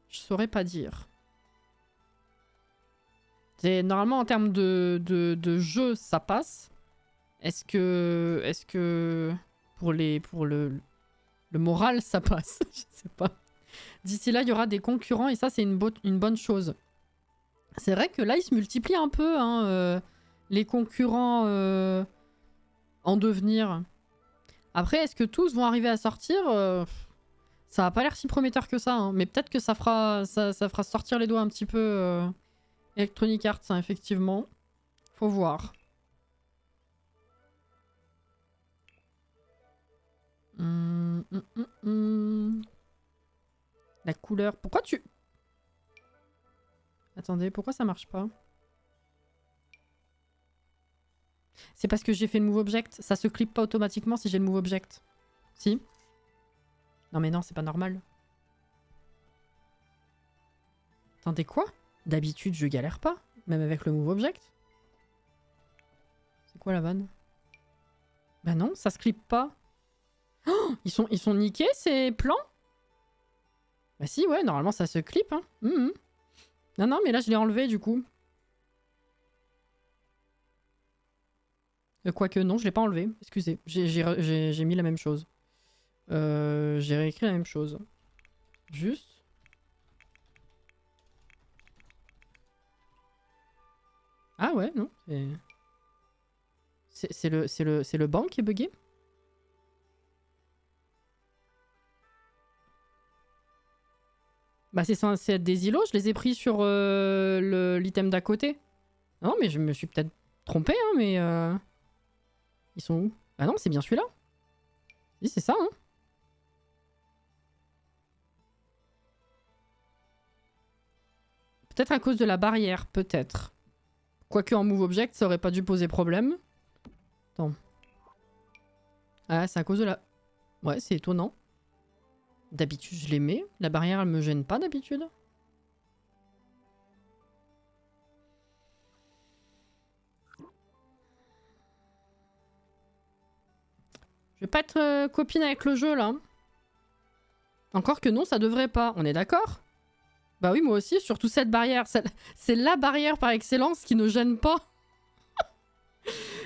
Je saurais pas dire. Normalement, en termes de jeu, ça passe. Est-ce que pour le moral, ça passe? Je sais pas. D'ici là, il y aura des concurrents et ça, c'est une bonne chose. C'est vrai que là, ils se multiplient un peu, hein, les concurrents en devenir. Après, est-ce que tous vont arriver à sortir? Ça va pas l'air si prometteur que ça, hein. Mais peut-être que ça fera sortir les doigts un petit peu Electronic Arts, hein, effectivement. Faut voir. La couleur... Pourquoi tu... Attendez, pourquoi ça marche pas? C'est parce que j'ai fait le move object. Ça se clip pas automatiquement si j'ai le move object. Si? Non mais non, c'est pas normal. Attendez, quoi? D'habitude, je galère pas. Même avec le move object. C'est quoi la vanne? Bah non, ça se clip pas. Oh, ils sont niqués ces plans? Bah si, ouais, normalement ça se clip. Hein. Non, non, mais là je l'ai enlevé du coup. Quoique non, je l'ai pas enlevé. Excusez, j'ai mis la même chose. J'ai réécrit la même chose. Juste. Ah ouais, non. C'est le banc qui est bugué? Bah c'est censé être des îlots, je les ai pris sur l'item d'à côté. Non mais je me suis peut-être trompé, hein, mais... Ils sont où? Ah non, c'est bien celui-là. Oui, c'est ça, hein. Peut-être à cause de la barrière, peut-être. Quoique en move object, ça aurait pas dû poser problème. Attends. Ah, c'est à cause de la... Ouais, c'est étonnant. D'habitude, je les mets. La barrière, elle me gêne pas d'habitude. Je vais pas être copine avec le jeu, là. Encore que non, ça devrait pas. On est d'accord? Bah oui, moi aussi, surtout cette barrière. C'est la barrière par excellence qui ne gêne pas.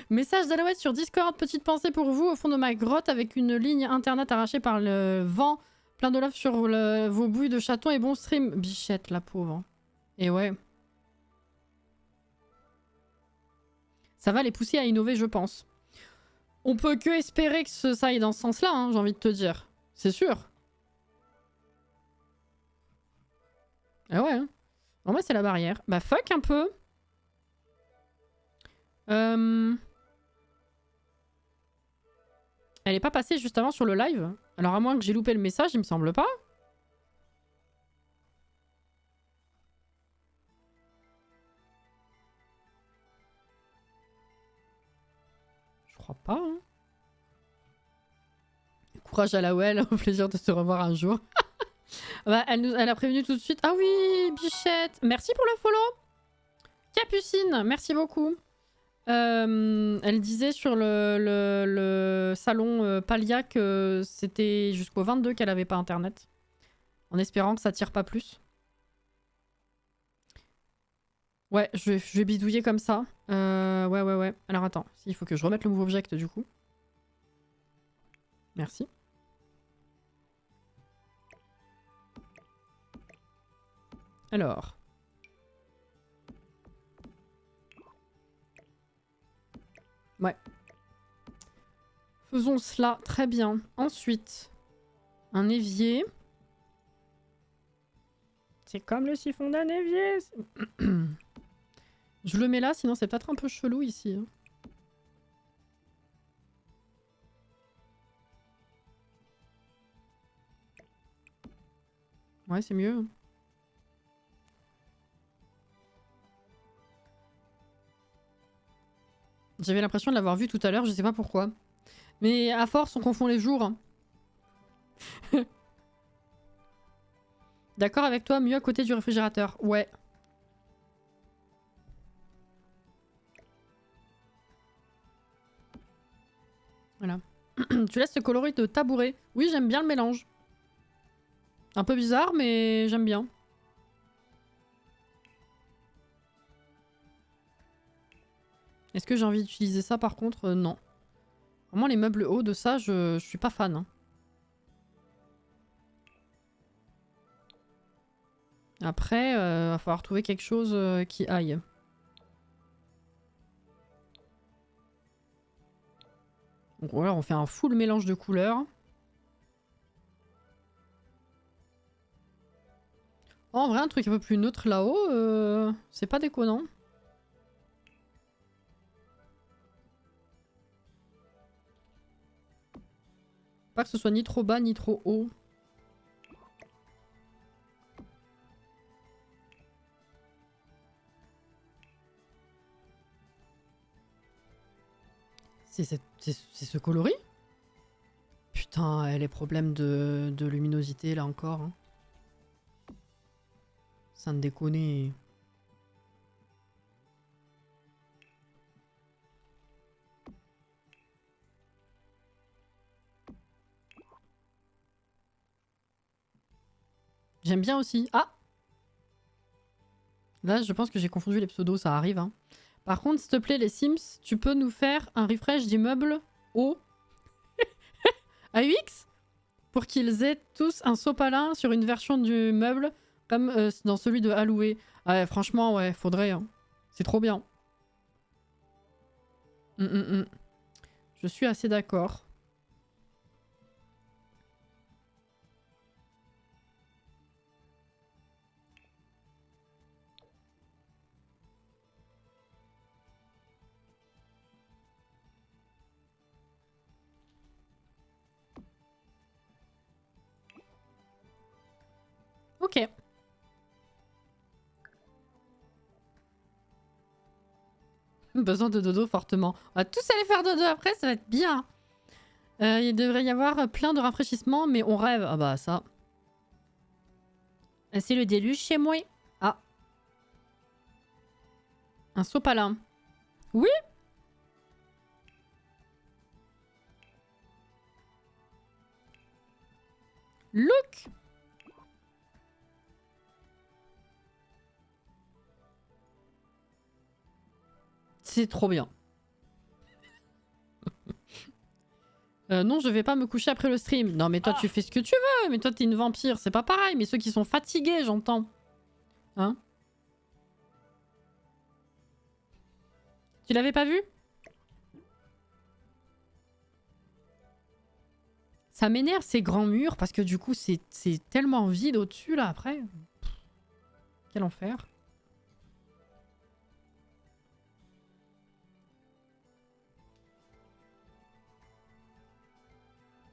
Message d'Alouette sur Discord. Petite pensée pour vous au fond de ma grotte avec une ligne internet arrachée par le vent Plein de love sur vos bouilles de chaton et bon stream. Bichette, la pauvre. Et ouais. Ça va les pousser à innover, je pense. On peut que espérer que ça aille dans ce sens-là, hein, j'ai envie de te dire. C'est sûr. Ah ouais. Hein. En vrai, c'est la barrière. Bah fuck un peu. Elle est pas passée juste avant sur le live? Alors à moins que j'ai loupé le message, il me semble pas. Je crois pas. Hein. Courage à la Well, au plaisir de te revoir un jour. Bah, elle a prévenu tout de suite. Ah oui, Bichette. Merci pour le follow. Capucine, merci beaucoup. Elle disait sur le salon Palia que c'était jusqu'au 22 qu'elle avait pas internet. En espérant que ça tire pas plus. Ouais, je vais bidouiller comme ça. Ouais. Alors attends, il faut que je remette le move object du coup. Merci. Alors. Ouais. Faisons cela, très bien. Ensuite, un évier. C'est comme le siphon d'un évier. Je le mets là, sinon c'est peut-être un peu chelou ici. Hein. Ouais, c'est mieux. J'avais l'impression de l'avoir vu tout à l'heure, je sais pas pourquoi. Mais à force, on confond les jours. Hein. D'accord avec toi, mieux à côté du réfrigérateur. Ouais. Voilà. Tu laisses ce coloris de tabouret. Oui, j'aime bien le mélange. Un peu bizarre, mais j'aime bien. Est-ce que j'ai envie d'utiliser ça par contre? Non. Vraiment, les meubles hauts de ça, je suis pas fan. Hein. Après, va falloir trouver quelque chose qui aille. Donc voilà, on fait un full mélange de couleurs. Oh, en vrai, un truc un peu plus neutre là-haut, c'est pas déconnant. Pas que ce soit ni trop bas ni trop haut. C'est ce coloris? Putain, les problèmes de luminosité là encore. Hein. Sans déconner. J'aime bien aussi. Ah! Là, je pense que j'ai confondu les pseudos, ça arrive. Hein. Par contre, s'il te plaît, les Sims, tu peux nous faire un refresh d'immeuble au AUX pour qu'ils aient tous un sopalin sur une version du meuble comme dans celui de Alloué. Ouais, franchement, ouais, faudrait. Hein. C'est trop bien. Je suis assez d'accord. Ok. Besoin de dodo fortement. On va tous aller faire dodo après, ça va être bien. Il devrait y avoir plein de rafraîchissements, mais on rêve. Ah bah ça. C'est le déluge chez moi. Ah. Un sopalin. Oui. Look. C'est trop bien. Non, je vais pas me coucher après le stream. Non, mais toi, tu fais ce que tu veux. Mais toi, t'es une vampire. C'est pas pareil. Mais ceux qui sont fatigués, j'entends. Hein? Tu l'avais pas vu? Ça m'énerve ces grands murs parce que du coup, c'est tellement vide au-dessus, là, après. Quel enfer.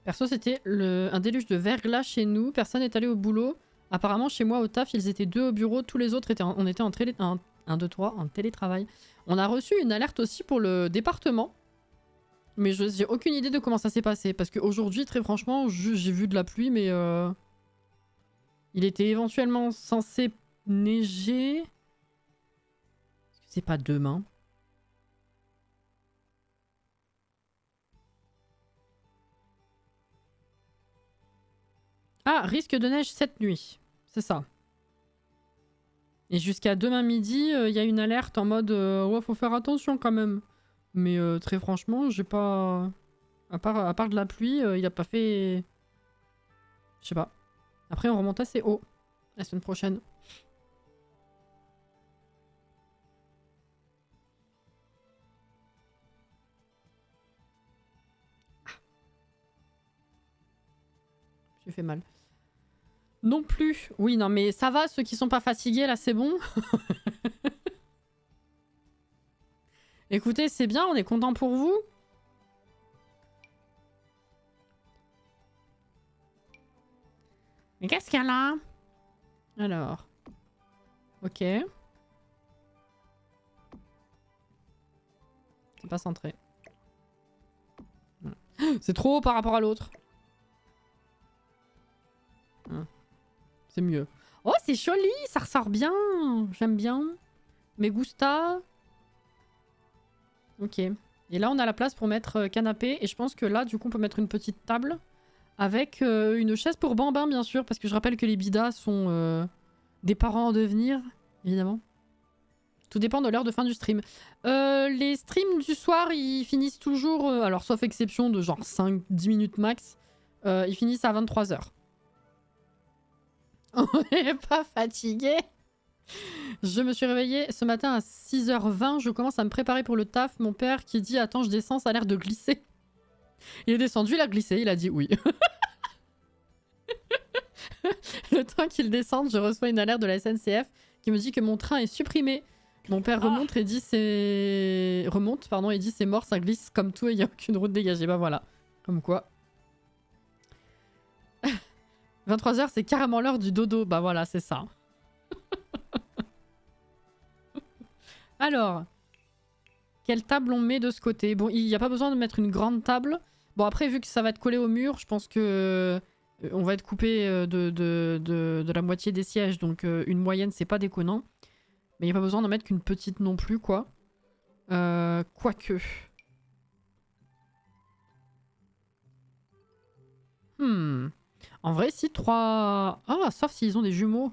Perso, c'était un déluge de verglas chez nous. Personne n'est allé au boulot. Apparemment, chez moi, au taf, ils étaient 2 au bureau. Tous les autres étaient on était en 1, 2, 3, en télétravail. On a reçu une alerte aussi pour le département. Mais j'ai aucune idée de comment ça s'est passé. Parce qu'aujourd'hui, très franchement, j'ai vu de la pluie, mais... il était éventuellement censé neiger. C'est pas demain. Ah, risque de neige cette nuit. C'est ça. Et jusqu'à demain midi, il y a une alerte en mode ouais, faut faire attention quand même. Mais très franchement, j'ai pas... À part de la pluie, il a pas fait... Je sais pas. Après, on remonte assez haut la semaine prochaine. J'ai fait mal. Non plus. Oui, non, mais ça va, ceux qui sont pas fatigués, là, c'est bon. Écoutez, c'est bien, on est content pour vous. Mais qu'est-ce qu'il y a là? Alors. Ok. C'est pas centré. C'est trop haut par rapport à l'autre. C'est mieux. Oh, c'est joli, ça ressort bien. J'aime bien. Me gusta. Ok. Et là, on a la place pour mettre canapé. Et je pense que là, du coup, on peut mettre une petite table. Avec une chaise pour Bambin, bien sûr. Parce que je rappelle que les bidas sont des parents en devenir, évidemment. Tout dépend de l'heure de fin du stream. Les streams du soir, ils finissent toujours... alors, sauf exception de genre 5-10 minutes max. Ils finissent à 23h. On n'est pas fatigué. Je me suis réveillée ce matin à 6h20. Je commence à me préparer pour le taf. Mon père qui dit « Attends, je descends, ça a l'air de glisser. » Il est descendu, il a glissé, il a dit oui. Le temps qu'il descende, je reçois une alerte de la SNCF qui me dit que mon train est supprimé. Mon père remonte et dit c'est... Remonte, pardon, et dit c'est mort, ça glisse comme tout et il n'y a aucune route dégagée. Bah voilà. Comme quoi. 23h, c'est carrément l'heure du dodo. Bah voilà, c'est ça. Alors, quelle table on met de ce côté? Bon, il n'y a pas besoin de mettre une grande table. Bon, après, vu que ça va être collé au mur, je pense que on va être coupé de la moitié des sièges. Donc, une moyenne, c'est pas déconnant. Mais il n'y a pas besoin d'en mettre qu'une petite non plus, quoi. Quoique. En vrai, si 3... Ah, sauf s'ils ont des jumeaux.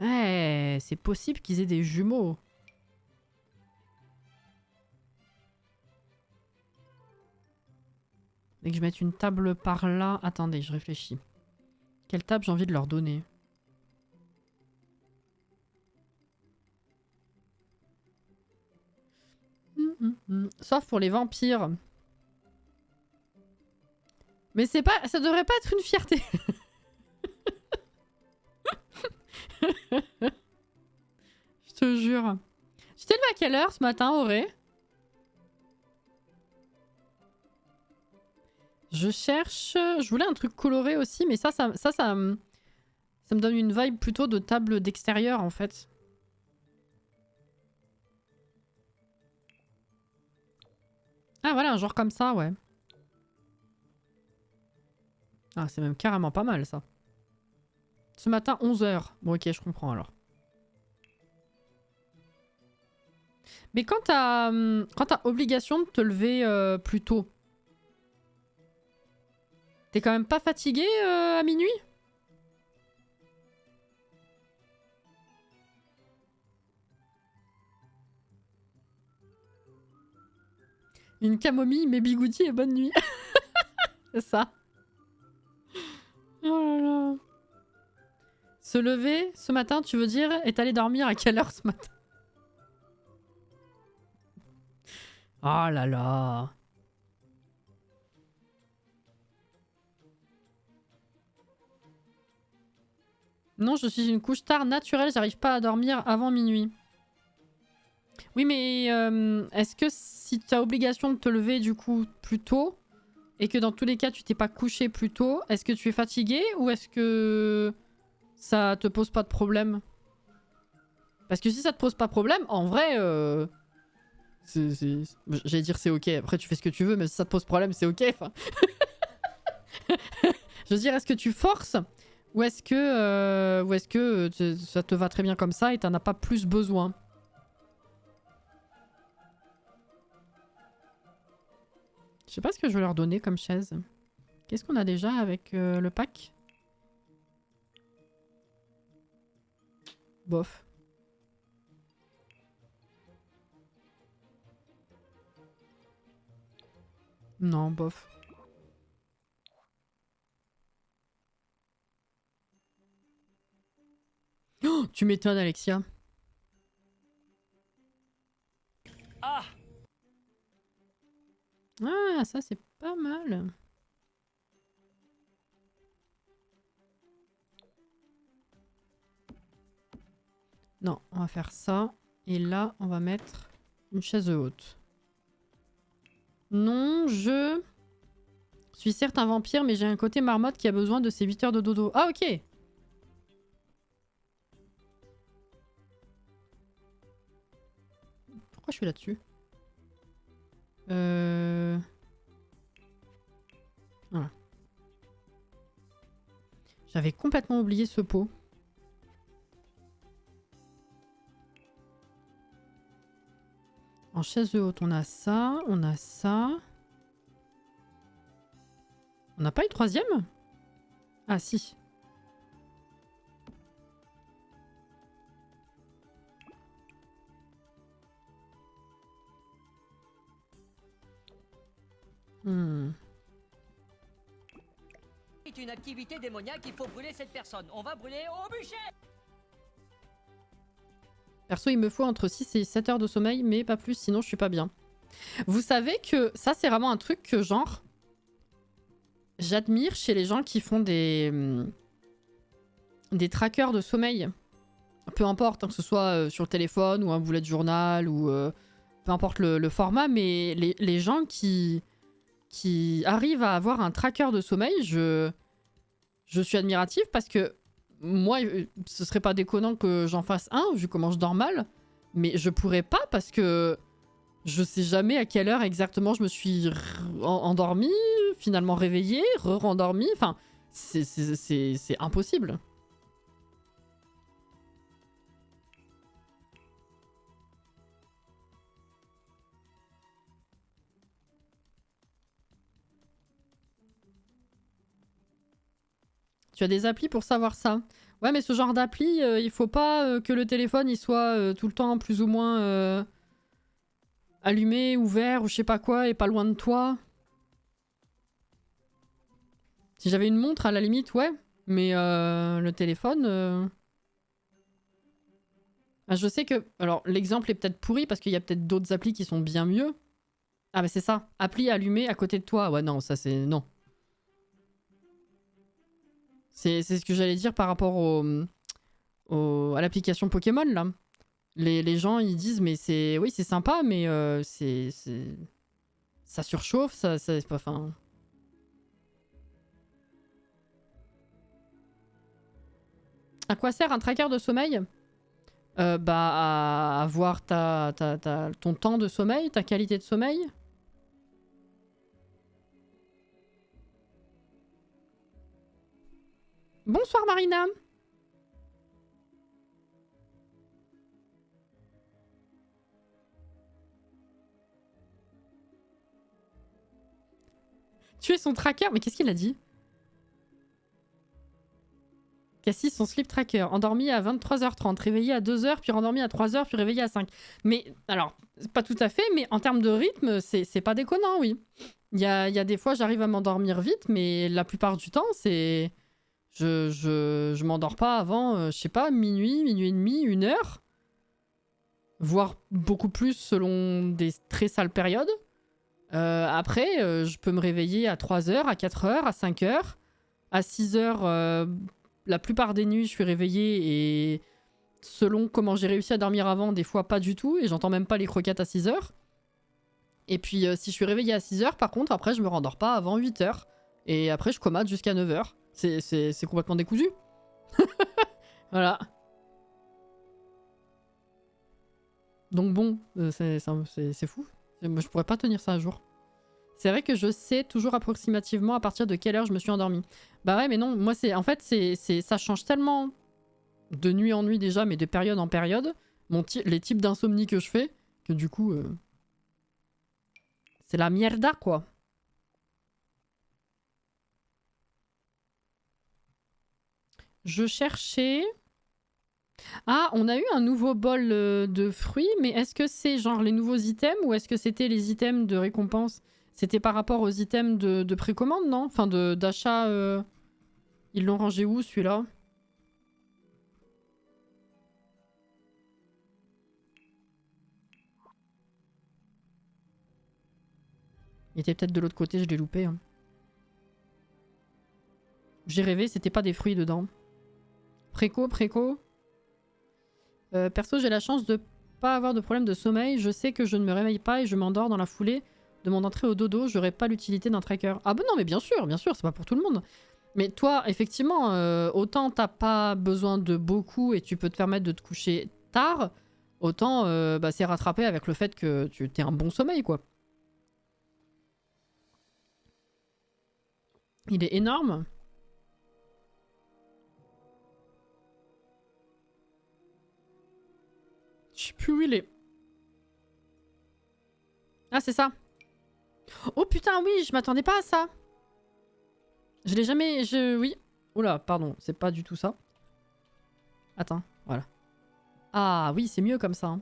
Eh, c'est possible qu'ils aient des jumeaux. Dès que je mette une table par là... Attendez, je réfléchis. Quelle table j'ai envie de leur donner? Sauf pour les vampires. Mais c'est pas... Ça devrait pas être une fierté. Je te jure. Tu t'es levé à quelle heure ce matin, Auré? Je cherche... Je voulais un truc coloré aussi, mais ça me donne une vibe plutôt de table d'extérieur, en fait. Ah, voilà, un genre comme ça, ouais. Ah, c'est même carrément pas mal, ça. Ce matin, 11h. Bon, ok, je comprends, alors. Mais quand t'as obligation de te lever plus tôt, t'es quand même pas fatigué à minuit? Une camomille, mais bigoudi et bonne nuit. C'est ça. Oh là là. Se lever ce matin, tu veux dire, est allé dormir à quelle heure ce matin? Oh là là. Non, je suis une couche tard naturelle, j'arrive pas à dormir avant minuit. Oui, mais est-ce que si tu as obligation de te lever du coup plus tôt, et que dans tous les cas tu t'es pas couché plus tôt, est-ce que tu es fatigué ou est-ce que ça te pose pas de problème? Parce que si ça te pose pas de problème, en vrai, j'allais dire c'est ok, après tu fais ce que tu veux, mais si ça te pose problème, c'est ok. Enfin... Je veux dire, est-ce que tu forces ou est-ce que ça te va très bien comme ça et t'en as pas plus besoin? Je sais pas ce que je vais leur donner comme chaise. Qu'est-ce qu'on a déjà avec le pack? Bof. Non, bof. Oh, tu m'étonnes, Alexia. Ah, Ah, ça c'est pas mal. Non, on va faire ça. Et là, on va mettre une chaise haute. Non, je suis certes un vampire, mais j'ai un côté marmotte qui a besoin de ses 8 heures de dodo. Ah, ok. Pourquoi je suis là-dessus? Voilà. J'avais complètement oublié ce pot. En chaise haute, on a ça, on a ça. On n'a pas une troisième? Ah si. c'est une activité démoniaque, il faut brûler cette personne. On va brûler au bûcher. Perso, il me faut entre 6 et 7 heures de sommeil, mais pas plus, sinon je suis pas bien. Vous savez que ça, c'est vraiment un truc que, genre, j'admire chez les gens qui font des trackers de sommeil. Peu importe, hein, que ce soit sur le téléphone ou un bullet journal ou peu importe le format, mais les gens qui arrivent à avoir un tracker de sommeil, je suis admirative parce que moi, ce serait pas déconnant que j'en fasse un, vu comment je dors mal, mais je pourrais pas parce que je sais jamais à quelle heure exactement je me suis endormie, finalement réveillée, re-rendormie, enfin, c'est impossible. Tu as des applis pour savoir ça. Ouais, mais ce genre d'appli, il faut pas que le téléphone il soit tout le temps plus ou moins allumé, ouvert ou je sais pas quoi et pas loin de toi. Si j'avais une montre, à la limite, ouais. Mais le téléphone... Ah, je sais que... Alors, l'exemple est peut-être pourri parce qu'il y a peut-être d'autres applis qui sont bien mieux. Ah, mais c'est ça. Appli allumée à côté de toi. Ouais, non, ça c'est... Non. C'est ce que j'allais dire par rapport à l'application Pokémon, là. Les gens, ils disent, mais c'est... Oui, c'est sympa, mais c'est... Ça surchauffe, ça c'est pas... Enfin... À quoi sert un tracker de sommeil? Bah, à voir ton temps de sommeil, ta qualité de sommeil. Bonsoir Marina. Tu es son tracker? Mais qu'est-ce qu'il a dit? Cassie, son sleep tracker. Endormi à 23h30, réveillé à 2h, puis rendormi à 3h, puis réveillé à 5. Mais, alors, pas tout à fait, mais en termes de rythme, c'est pas déconnant, oui. Il y a des fois, j'arrive à m'endormir vite, mais la plupart du temps, c'est... Je m'endors pas avant, je sais pas, minuit, minuit et demi, 1h. Voire beaucoup plus selon des très sales périodes. Après, je peux me réveiller à 3h, à 4h, à 5h. À 6h, la plupart des nuits, je suis réveillée et selon comment j'ai réussi à dormir avant, des fois pas du tout, et j'entends même pas les croquettes à 6h. Et puis, si je suis réveillée à 6h, par contre, après, je me rendors pas avant 8h. Et après, je comate jusqu'à 9h. C'est complètement décousu. Voilà. Donc bon, c'est fou. Moi, je pourrais pas tenir ça un jour. C'est vrai que je sais toujours approximativement à partir de quelle heure je me suis endormie. Bah ouais, mais non, moi, en fait, ça change tellement de nuit en nuit déjà, mais de période en période, les types d'insomnie que je fais, que du coup, c'est la mierda, quoi. Je cherchais... Ah, on a eu un nouveau bol de fruits, mais est-ce que c'est genre les nouveaux items ou est-ce que c'était les items de récompense? C'était par rapport aux items de précommande, non? Enfin, d'achat... Ils l'ont rangé où, celui-là? Il était peut-être de l'autre côté, je l'ai loupé. Hein. J'ai rêvé, c'était pas des fruits dedans. Préco. Perso, j'ai la chance de pas avoir de problème de sommeil. Je sais que je ne me réveille pas et je m'endors dans la foulée de mon entrée au dodo. J'aurais pas l'utilité d'un tracker. Ah bah non, mais bien sûr, c'est pas pour tout le monde. Mais toi, effectivement, autant t'as pas besoin de beaucoup et tu peux te permettre de te coucher tard, autant c'est rattrapé avec le fait que tu aies un bon sommeil, quoi. Il est énorme. Je sais plus où il est. Ah, c'est ça. Oh putain, oui, je m'attendais pas à ça. Je l'ai jamais... Oui. Oula, pardon, c'est pas du tout ça. Attends, voilà. Ah oui, c'est mieux comme ça. Hein.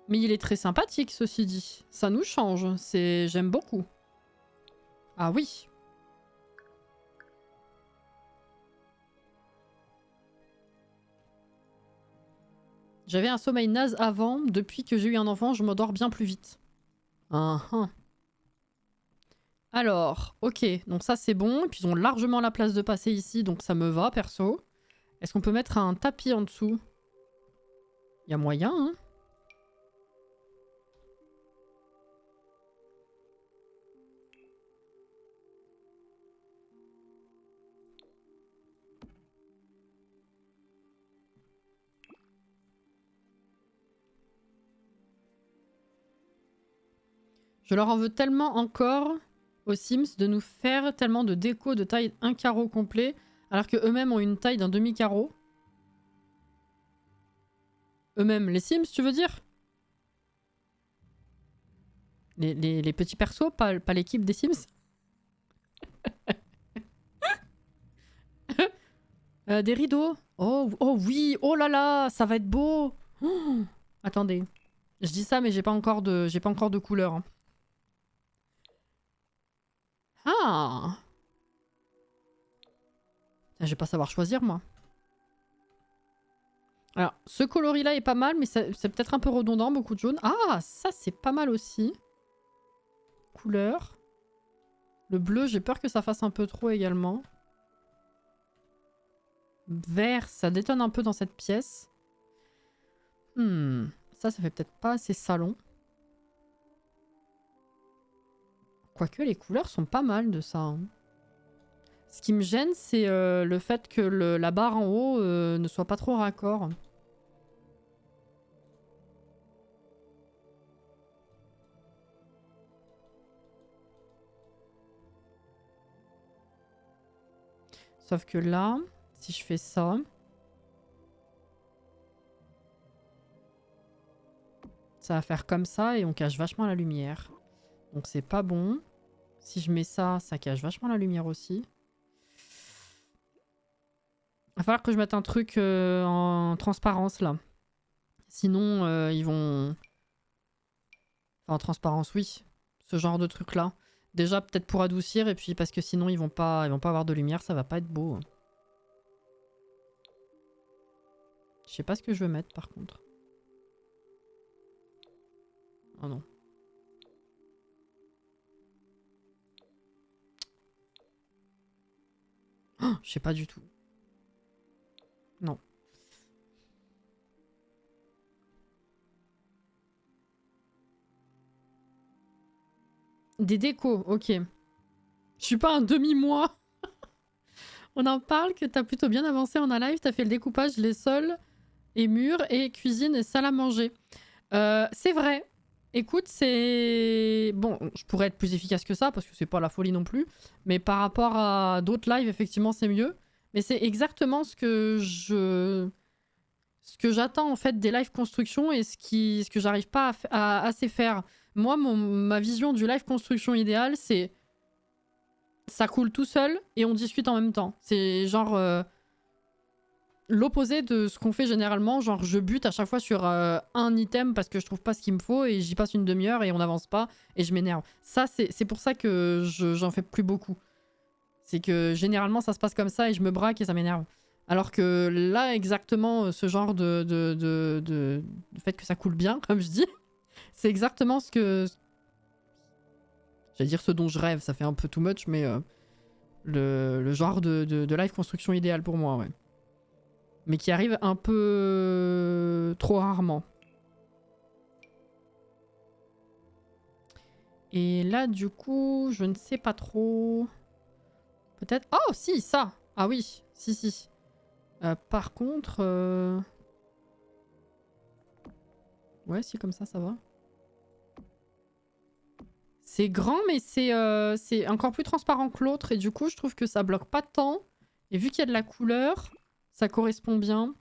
Mais il est très sympathique, ceci dit. Ça nous change. J'aime beaucoup. Ah oui. J'avais un sommeil naze avant. Depuis que j'ai eu un enfant, je m'endors bien plus vite. Alors, ok. Donc ça, c'est bon. Et puis, ils ont largement la place de passer ici. Donc ça me va, perso. Est-ce qu'on peut mettre un tapis en dessous? Il y a moyen, hein? Je leur en veux tellement encore aux Sims de nous faire tellement de déco de taille 1 carreau complet alors que eux-mêmes ont une taille d'un demi-carreau. Eux-mêmes, les Sims, tu veux dire? Les petits persos, pas l'équipe des Sims. Des rideaux. Oh oui, oh là là, ça va être beau. Oh, attendez. Je dis ça, mais j'ai pas encore de couleur. Hein. Ah! Je vais pas savoir choisir, moi. Alors, ce coloris-là est pas mal, mais c'est peut-être un peu redondant, beaucoup de jaune. Ah, ça, c'est pas mal aussi. Couleur. Le bleu, j'ai peur que ça fasse un peu trop également. Vert, ça détonne un peu dans cette pièce. Ça fait peut-être pas assez salon. Quoique, les couleurs sont pas mal de ça. Hein. Ce qui me gêne, c'est le fait que la barre en haut ne soit pas trop raccord. Sauf que là, si je fais ça... Ça va faire comme ça et on cache vachement la lumière. Donc c'est pas bon. Si je mets ça, ça cache vachement la lumière aussi. Il va falloir que je mette un truc en transparence là. Sinon, ils vont... Enfin, en transparence, oui. Ce genre de truc là. Déjà, peut-être pour adoucir, et puis parce que sinon, ils vont pas avoir de lumière, ça va pas être beau. Je sais pas ce que je veux mettre par contre. Oh non. Oh, je sais pas du tout. Non. Des décos, ok. Je suis pas un demi-mois. On en parle que t'as plutôt bien avancé en un live. T'as fait le découpage, les sols et murs et cuisine et salle à manger. C'est vrai. Écoute, c'est... Bon, je pourrais être plus efficace que ça parce que c'est pas la folie non plus. Mais par rapport à d'autres lives, effectivement, c'est mieux. Mais c'est exactement ce que j'attends en fait des live construction et ce que j'arrive pas à assez faire. Moi, ma vision du live construction idéal, c'est ça coule tout seul et on discute en même temps. C'est genre l'opposé de ce qu'on fait généralement. Genre je bute à chaque fois sur un item parce que je trouve pas ce qu'il me faut et j'y passe une demi-heure et on n'avance pas et je m'énerve. Ça, c'est pour ça que j'en fais plus beaucoup. C'est que généralement ça se passe comme ça et je me braque et ça m'énerve. Alors que là, exactement, ce genre de fait que ça coule bien, comme je dis, c'est exactement ce que... J'allais dire ce dont je rêve, ça fait un peu too much, mais le genre de live construction idéal pour moi, ouais. Mais qui arrive un peu trop rarement. Et là, du coup, je ne sais pas trop... Peut-être... Oh, si, ça! Ah oui, si. Par contre... Ouais, si, comme ça va. C'est grand, mais c'est encore plus transparent que l'autre. Et du coup, je trouve que ça bloque pas tant. Et vu qu'il y a de la couleur, ça correspond bien.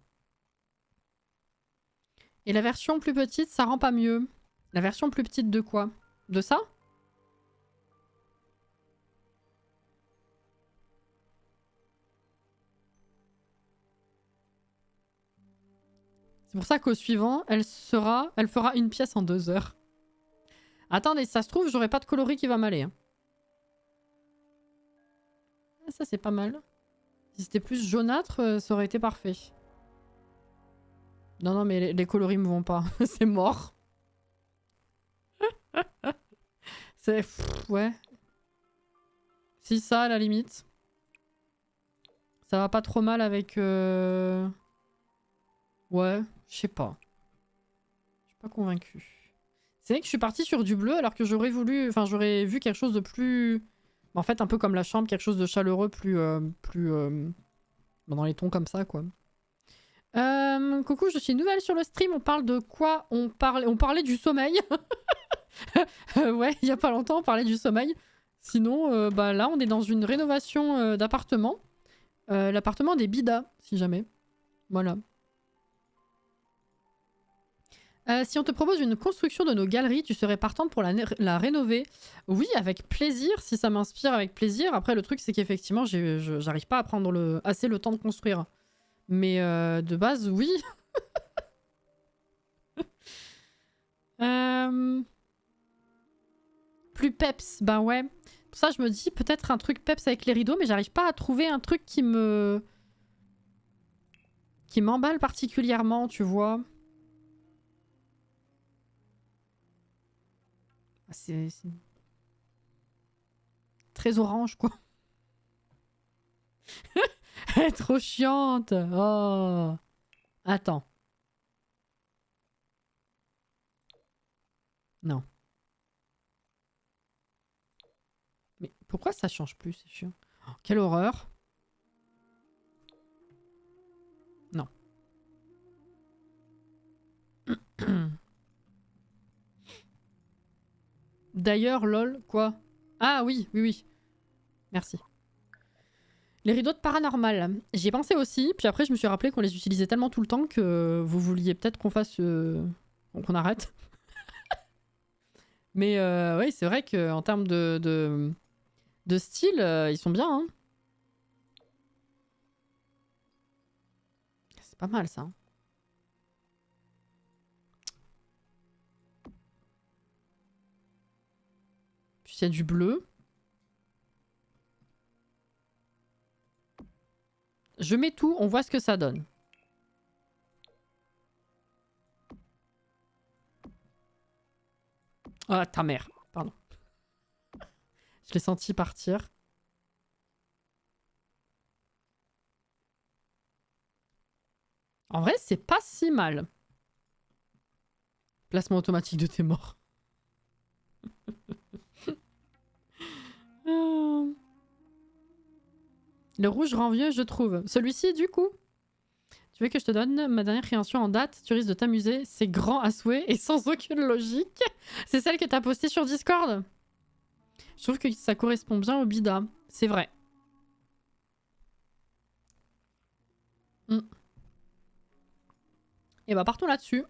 Et la version plus petite, ça rend pas mieux. La version plus petite de quoi? De ça? C'est pour ça qu'au suivant, elle fera une pièce en 2 heures. Attendez, ça se trouve, j'aurai pas de coloris qui va m'aller. Hein. Ah, ça, c'est pas mal. Si c'était plus jaunâtre, ça aurait été parfait. Non, mais les coloris me vont pas. C'est mort. C'est... ouais. Si ça, à la limite. Ça va pas trop mal avec... Ouais, je sais pas. Je suis pas convaincue. C'est vrai que je suis partie sur du bleu alors que j'aurais voulu... Enfin, j'aurais vu quelque chose de plus... En fait, un peu comme la chambre, quelque chose de chaleureux, plus... dans les tons comme ça, quoi. Coucou, je suis nouvelle sur le stream. On parle de quoi? On parlait du sommeil. Ouais, il y a pas longtemps, on parlait du sommeil. Sinon, bah là, on est dans une rénovation d'appartement. L'appartement des Bidas, si jamais. Voilà. Si on te propose une construction de nos galeries, tu serais partante pour la rénover? Oui, avec plaisir, si ça m'inspire, avec plaisir. Après, le truc, c'est qu'effectivement, j'arrive pas à prendre assez le temps de construire. Mais de base, oui. Plus peps, ben ouais. Pour ça, je me dis peut-être un truc peps avec les rideaux, mais j'arrive pas à trouver un truc qui m'emballe particulièrement, tu vois. C'est très orange, quoi. Elle est trop chiante. Oh. Attends. Non. Mais pourquoi ça change plus, c'est chiant. Oh, quelle horreur. Non. D'ailleurs, lol, quoi? Ah oui. Merci. Les rideaux de paranormal. J'y ai pensé aussi, puis après je me suis rappelé qu'on les utilisait tellement tout le temps que vous vouliez peut-être qu'on fasse... qu'on arrête. Mais oui, c'est vrai qu'en termes de style, ils sont bien. Hein. C'est pas mal ça. Puis il y a du bleu. Je mets tout, on voit ce que ça donne. Ah, ta mère. Pardon. Je l'ai senti partir. En vrai, c'est pas si mal. Placement automatique de tes morts. Le rouge rend vieux, je trouve. Celui-ci, du coup. Tu veux que je te donne ma dernière création en date? Tu risques de t'amuser. C'est grand à souhait et sans aucune logique. C'est celle que t'as postée sur Discord. Je trouve que ça correspond bien au bida. C'est vrai. Et bah partons là-dessus.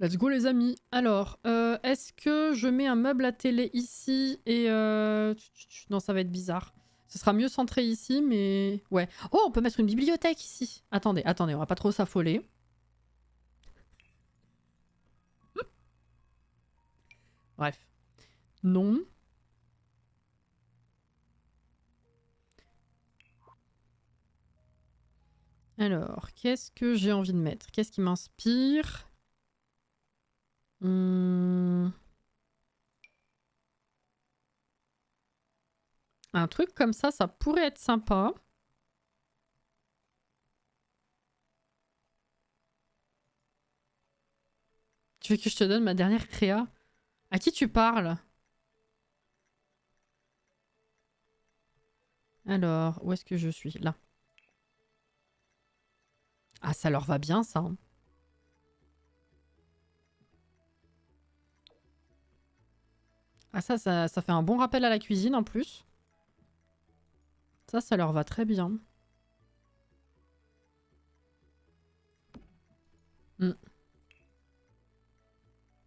Let's go les amis. Alors, est-ce que je mets un meuble à télé ici et... Non, ça va être bizarre. Ce sera mieux centré ici, mais... Ouais. Oh, on peut mettre une bibliothèque ici. Attendez, attendez, on va pas trop s'affoler. Bref. Non. Alors, qu'est-ce que j'ai envie de mettre? Qu'est-ce qui m'inspire? Un truc comme ça pourrait être sympa. Tu veux que je te donne ma dernière créa? À qui tu parles? Alors, où est-ce que je suis? Là. Ah, ça leur va bien, ça. Hein. Ah, ça fait un bon rappel à la cuisine, en plus. Ça leur va très bien.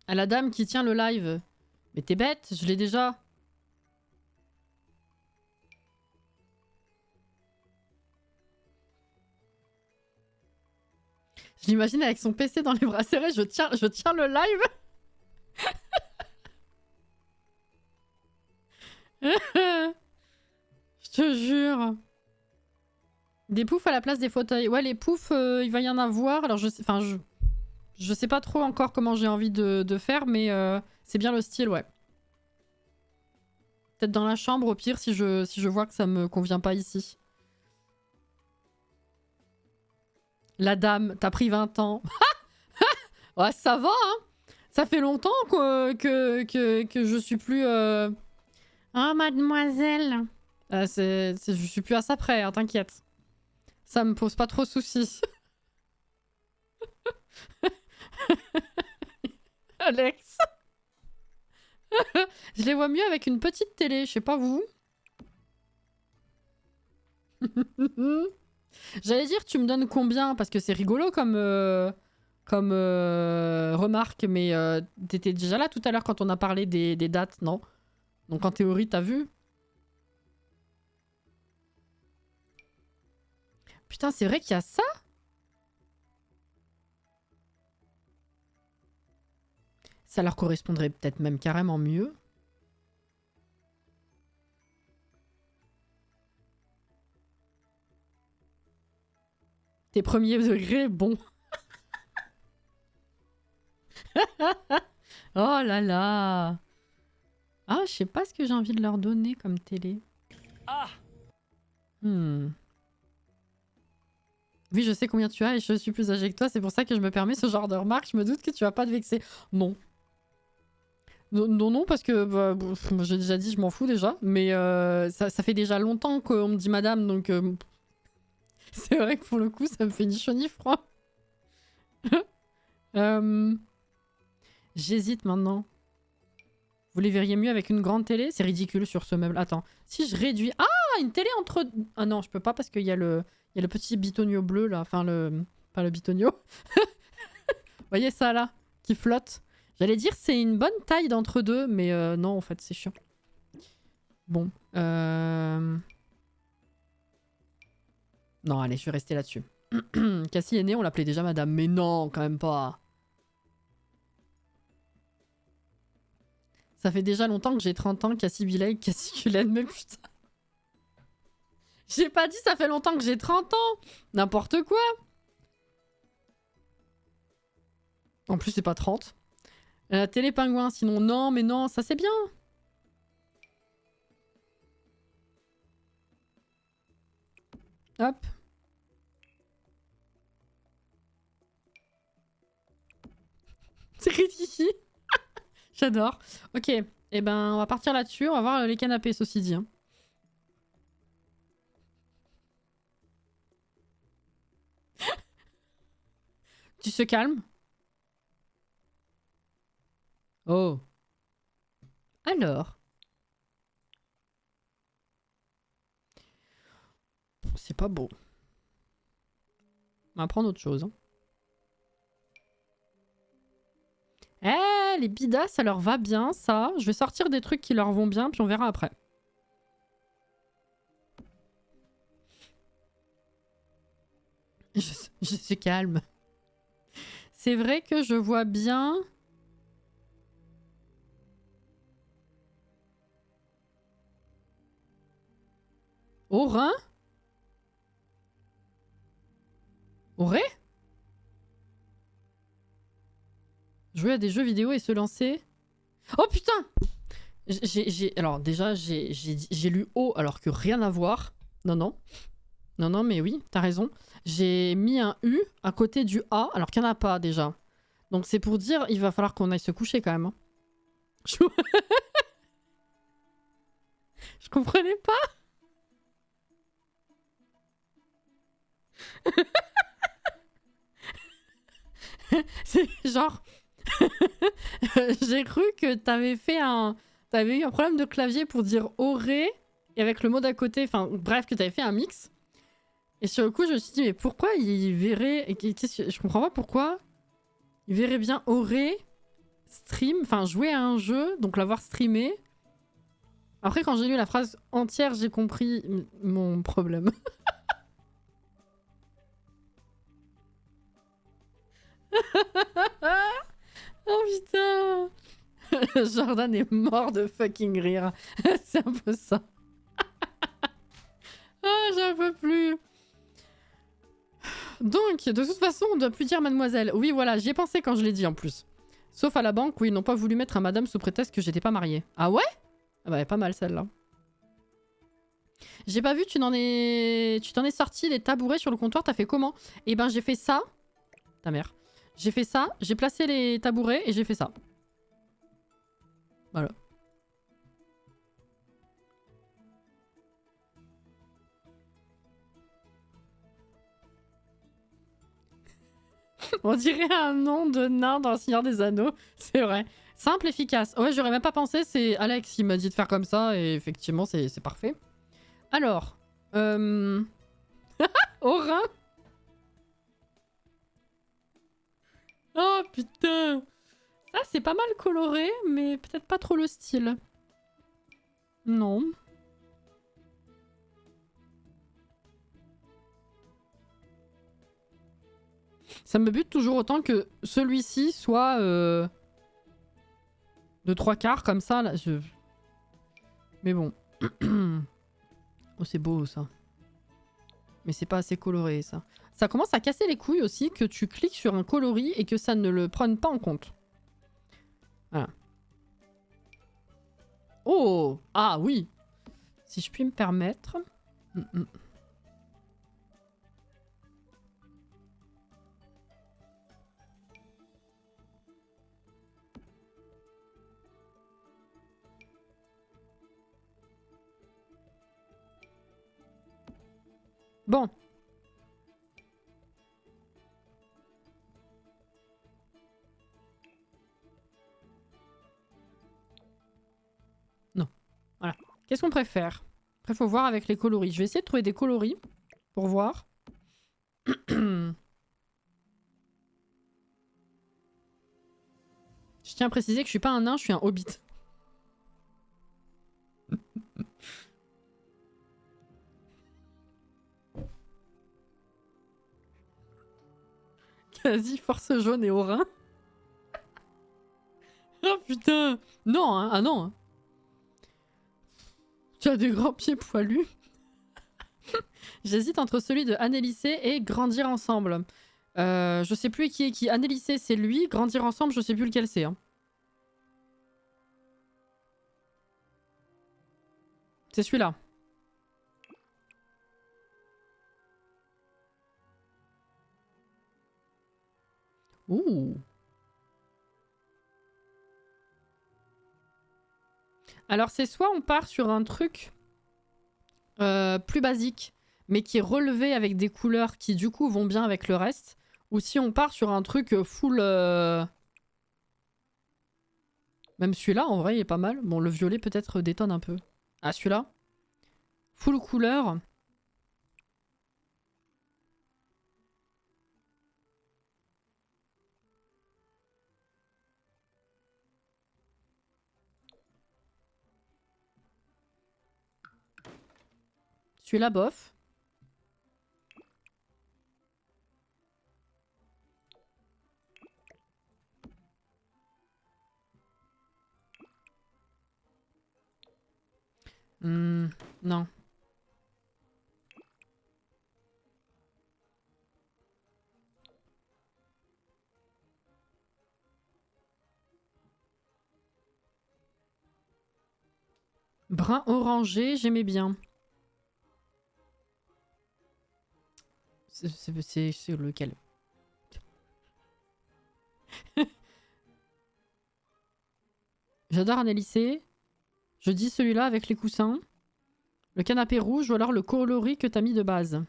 À la dame qui tient le live. Mais t'es bête, je l'ai déjà. Je l'imagine avec son PC dans les bras serrés, je tiens le live. Je te jure. Des poufs à la place des fauteuils. Ouais, les poufs, il va y en avoir. Alors, je sais pas trop encore comment j'ai envie de faire, mais c'est bien le style, ouais. Peut-être dans la chambre, au pire, si je vois que ça me convient pas ici. La dame, t'as pris 20 ans. Ouais, ça va, hein. Ça fait longtemps que je suis plus... Oh, mademoiselle. Je suis plus à ça près, hein, t'inquiète. Ça me pose pas trop de soucis. Alex. Je les vois mieux avec une petite télé, je sais pas vous. J'allais dire, tu me donnes combien? Parce que c'est rigolo comme remarque, mais t'étais déjà là tout à l'heure quand on a parlé des dates, non? Donc en théorie, t'as vu? Putain, c'est vrai qu'il y a ça? Ça leur correspondrait peut-être même carrément mieux. Tes premiers degrés, bon. Oh là là. Ah, je sais pas ce que j'ai envie de leur donner comme télé. Ah! Oui, je sais combien tu as et je suis plus âgée que toi, c'est pour ça que je me permets ce genre de remarque. Je me doute que tu vas pas te vexer. Non. Non, parce que j'ai déjà dit, je m'en fous déjà. Mais ça fait déjà longtemps qu'on me dit madame, donc c'est vrai que pour le coup, ça me fait ni chaud ni froid. J'hésite maintenant. Vous les verriez mieux avec une grande télé? C'est ridicule sur ce meuble. Attends, si je réduis... Ah, une télé entre... Ah non, je peux pas parce qu'il y a le petit bitonio bleu là. Enfin, pas le bitonio. Vous voyez ça là? Qui flotte. J'allais dire c'est une bonne taille d'entre deux, mais non, en fait, c'est chiant. Bon. Non, allez, je vais rester là-dessus. Cassie est née, on l'appelait déjà madame. Mais non, quand même pas. Ça fait déjà longtemps que j'ai 30 ans, Cassie Bilay, Cassie Cullen, mais putain. J'ai pas dit ça fait longtemps que j'ai 30 ans. N'importe quoi. En plus, c'est pas 30. Télé Pingouin, sinon non, mais non, ça c'est bien. Hop. C'est ridicule. J'adore. Ok, et ben on va partir là-dessus. On va voir les canapés, ceci dit. Hein. Tu se calmes? Oh. Alors. C'est pas beau. On va prendre autre chose. Hein. Eh, les bidas, ça leur va bien, ça. Je vais sortir des trucs qui leur vont bien, puis on verra après. Je suis calme. C'est vrai que je vois bien... Aurin? Aurait? Jouer à des jeux vidéo et se lancer... Oh putain! Alors déjà, j'ai lu O alors que rien à voir. Non, non. Non, non, mais oui, t'as raison. J'ai mis un U à côté du A alors qu'il n'y en a pas déjà. Donc c'est pour dire, il va falloir qu'on aille se coucher quand même. Hein. Je comprenais pas. C'est genre... J'ai cru que t'avais fait un... T'avais eu un problème de clavier pour dire aurait et avec le mot d'à côté, enfin bref, que t'avais fait un mix. Et sur le coup, je me suis dit, mais pourquoi il verrait... Je comprends pas pourquoi il verrait bien aurait stream, enfin jouer à un jeu, donc l'avoir streamé. Après, quand j'ai lu la phrase entière, j'ai compris mon problème. Oh putain. Jordan est mort de fucking rire. C'est un peu ça. Ah, j'en peux plus. Donc, de toute façon, on doit plus dire mademoiselle. Oui, voilà, j'y ai pensé quand je l'ai dit en plus. Sauf à la banque où ils n'ont pas voulu mettre un madame sous prétexte que j'étais pas mariée. Ah ouais? Ah bah, pas mal celle-là. J'ai pas vu, tu t'en es sorti des tabourets sur le comptoir, t'as fait comment? Eh ben, j'ai fait ça. Ta mère. J'ai fait ça, j'ai placé les tabourets et j'ai fait ça. Voilà. On dirait un nom de nain dans le Seigneur des Anneaux. C'est vrai. Simple, efficace. Ouais, j'aurais même pas pensé. C'est Alex qui m'a dit de faire comme ça. Et effectivement, c'est parfait. Alors. Aurin. Oh putain. Ça, c'est pas mal coloré, mais peut-être pas trop le style. Non. Ça me bute toujours autant que celui-ci soit de 3/4 comme ça. Là, mais bon. Oh, c'est beau ça. Mais c'est pas assez coloré ça. Ça commence à casser les couilles aussi que tu cliques sur un coloris et que ça ne le prenne pas en compte. Voilà. Oh! Ah oui! Si je puis me permettre... Bon. Non. Voilà. Qu'est-ce qu'on préfère? Après, faut voir avec les coloris. Je vais essayer de trouver des coloris pour voir. Je tiens à préciser que je suis pas un nain, je suis un hobbit. Quasi force jaune et Orin. Oh putain. Non, hein. Ah non. Hein. Tu as des grands pieds poilus. J'hésite entre celui de Annelissé et Grandir ensemble. Je sais plus qui est qui. Annelissé, c'est lui. Grandir ensemble, je sais plus lequel c'est. Hein. C'est celui-là. Ouh. Alors c'est soit on part sur un truc plus basique, mais qui est relevé avec des couleurs qui du coup vont bien avec le reste, ou si on part sur un truc full... Même celui-là en vrai il est pas mal. Bon le violet peut-être détonne un peu. Ah celui-là full couleur. Celui-là bof. Non. Brun orangé, j'aimais bien. C'est lequel? J'adore Annelissé. Je dis celui-là avec les coussins. Le canapé rouge ou alors le coloris que t'as mis de base.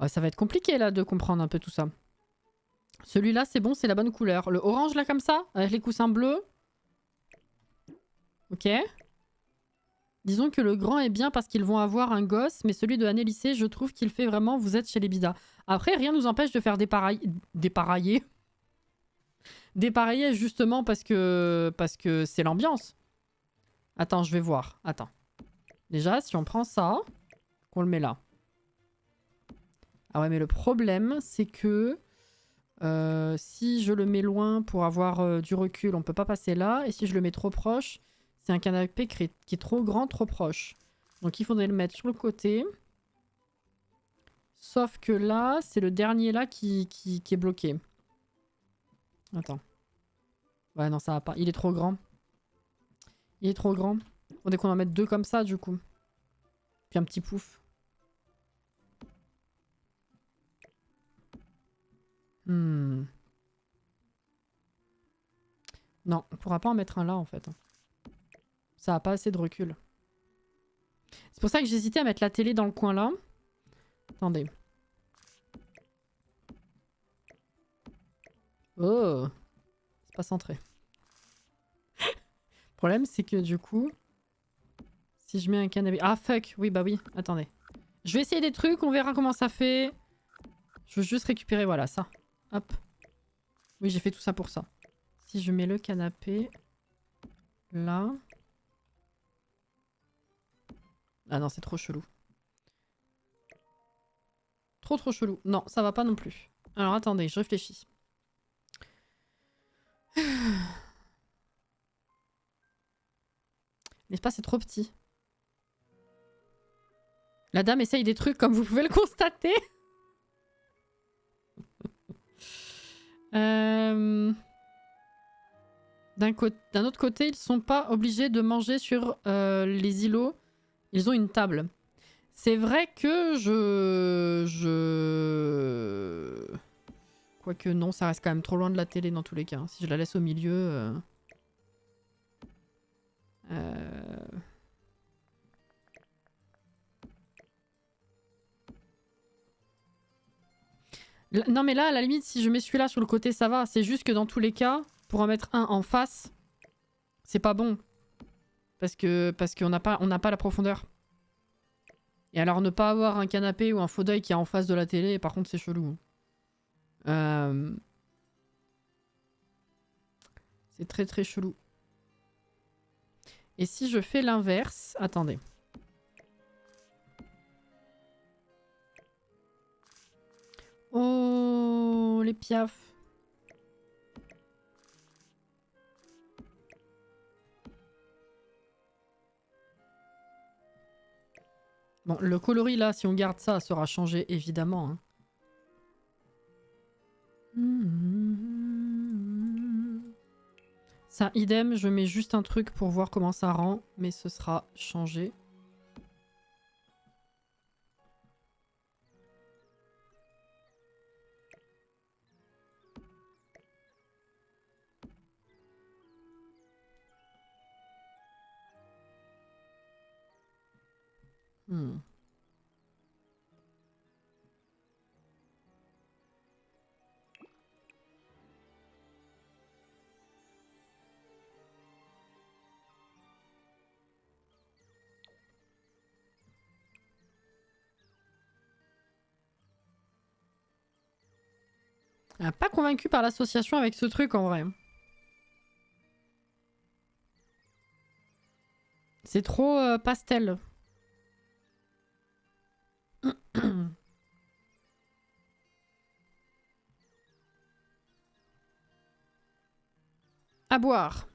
Oh, ça va être compliqué là de comprendre un peu tout ça. Celui-là c'est bon, c'est la bonne couleur. Le orange là comme ça, avec les coussins bleus. Ok. Disons que le grand est bien parce qu'ils vont avoir un gosse, mais celui de Annelissé, je trouve qu'il fait vraiment vous êtes chez les bidas. Après, rien nous empêche de faire dépareiller. Dépareiller justement parce que c'est l'ambiance. Attends, je vais voir. Attends. Déjà, si on prend ça, qu'on le met là. Ah ouais, mais le problème, c'est que si je le mets loin pour avoir du recul, on peut pas passer là. Et si je le mets trop proche... C'est un canapé qui est trop grand, trop proche. Donc il faudrait le mettre sur le côté. Sauf que là, c'est le dernier là qui est bloqué. Attends. Ouais, non, ça va pas. Il est trop grand. Il est trop grand. Faudrait qu'on en mette deux comme ça, du coup. Puis un petit pouf. Non, on pourra pas en mettre un là, en fait. Ça a pas assez de recul. C'est pour ça que j'hésitais à mettre la télé dans le coin là. Attendez. Oh. C'est pas centré. Le problème c'est que du coup... Si je mets un canapé... Ah fuck. Oui bah oui. Attendez. Je vais essayer des trucs. On verra comment ça fait. Je veux juste récupérer voilà ça. Hop. Oui j'ai fait tout ça pour ça. Si je mets le canapé... Là... Ah non, c'est trop chelou. Trop chelou. Non, ça va pas non plus. Alors attendez, je réfléchis. L'espace est trop petit. La dame essaye des trucs comme vous pouvez le constater. D'un autre côté, ils sont pas obligés de manger sur les îlots. Ils ont une table. C'est vrai que Quoique non, ça reste quand même trop loin de la télé dans tous les cas. Hein. Si je la laisse au milieu... Non mais là, à la limite, si je mets celui-là sur le côté, ça va. C'est juste que dans tous les cas, pour en mettre un en face, c'est pas bon. Parce qu'on n'a pas la profondeur. Et alors ne pas avoir un canapé ou un fauteuil qui est en face de la télé, par contre c'est chelou. C'est très très chelou. Et si je fais l'inverse... Attendez. Oh, les piafs. Bon, le coloris là, si on garde ça, sera changé évidemment. Hein. Ça, idem, je mets juste un truc pour voir comment ça rend, mais ce sera changé. Pas convaincu par l'association avec ce truc en vrai. C'est trop pastel. À boire.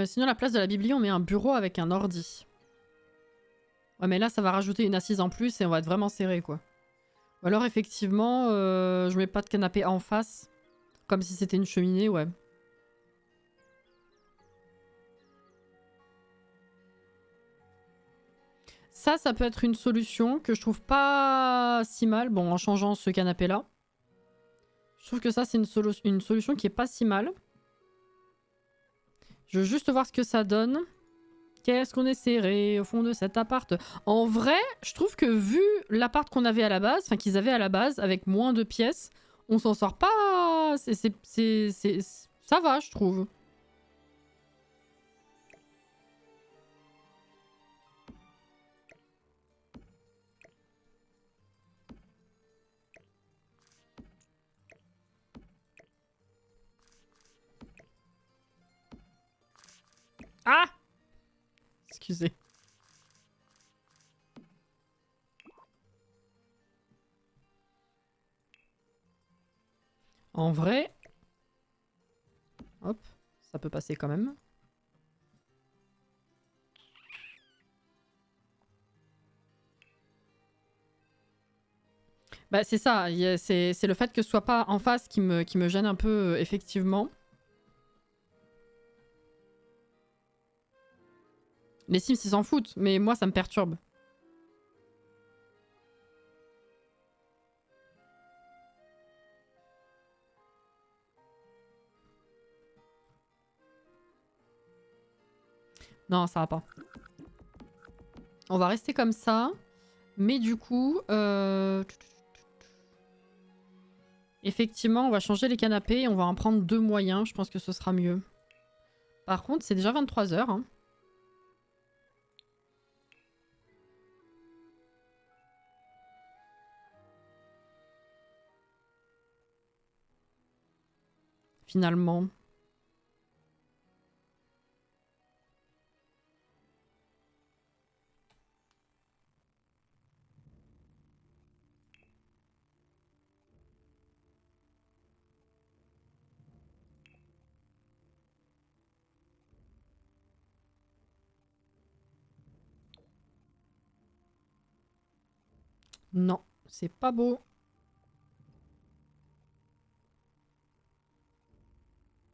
Sinon, à la place de la bibli, on met un bureau avec un ordi. Ouais, mais là, ça va rajouter une assise en plus et on va être vraiment serré, quoi. Ou alors, effectivement, je mets pas de canapé en face. Comme si c'était une cheminée, ouais. Ça peut être une solution que je trouve pas si mal. Bon, en changeant ce canapé-là. Je trouve que ça, c'est une solution qui est pas si mal. Je veux juste voir ce que ça donne. Qu'est-ce qu'on est serré au fond de cet appart. En vrai, je trouve que vu l'appart qu'on avait à la base, enfin qu'ils avaient à la base, avec moins de pièces, on s'en sort pas... Ça va, je trouve. Ah! Excusez. En vrai... Hop, ça peut passer quand même. Bah c'est ça, c'est le fait que ce soit pas en face qui me gêne un peu, effectivement. Les Sims, ils s'en foutent, mais moi, ça me perturbe. Non, ça va pas. On va rester comme ça. Mais du coup... Effectivement, on va changer les canapés et on va en prendre 2 moyens. Je pense que ce sera mieux. Par contre, c'est déjà 23 h. Hein. Finalement. Non, c'est pas beau.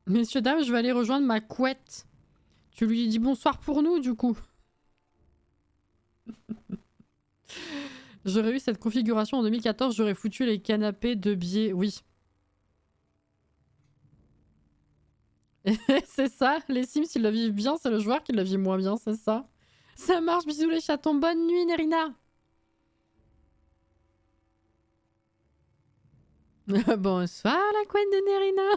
Messieurs, dames, je vais aller rejoindre ma couette. Tu lui dis bonsoir pour nous, du coup. J'aurais eu cette configuration en 2014, j'aurais foutu les canapés de biais. Oui. C'est ça, les Sims, ils le vivent bien, c'est le joueur qui le vit moins bien, c'est ça. Ça marche, bisous les chatons, bonne nuit, Nerina. Bonsoir, la couenne de Nerina.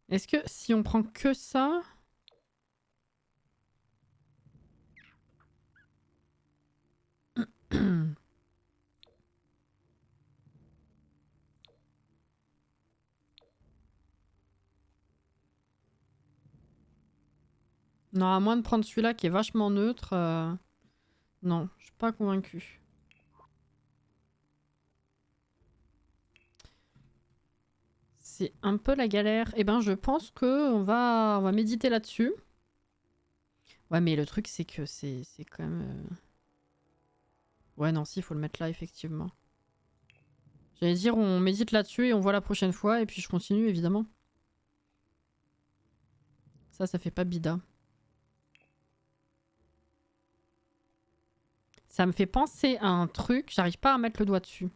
Est-ce que si on prend que ça... Non, à moins de prendre celui-là qui est vachement neutre. Non, je suis pas convaincue. C'est un peu la galère. Eh ben, je pense que on va méditer là-dessus. Ouais, mais le truc, c'est que c'est quand même... Ouais, non, si, il faut le mettre là, effectivement. J'allais dire, on médite là-dessus et on voit la prochaine fois, et puis je continue, évidemment. Ça fait pas bida. Ça me fait penser à un truc, j'arrive pas à mettre le doigt dessus.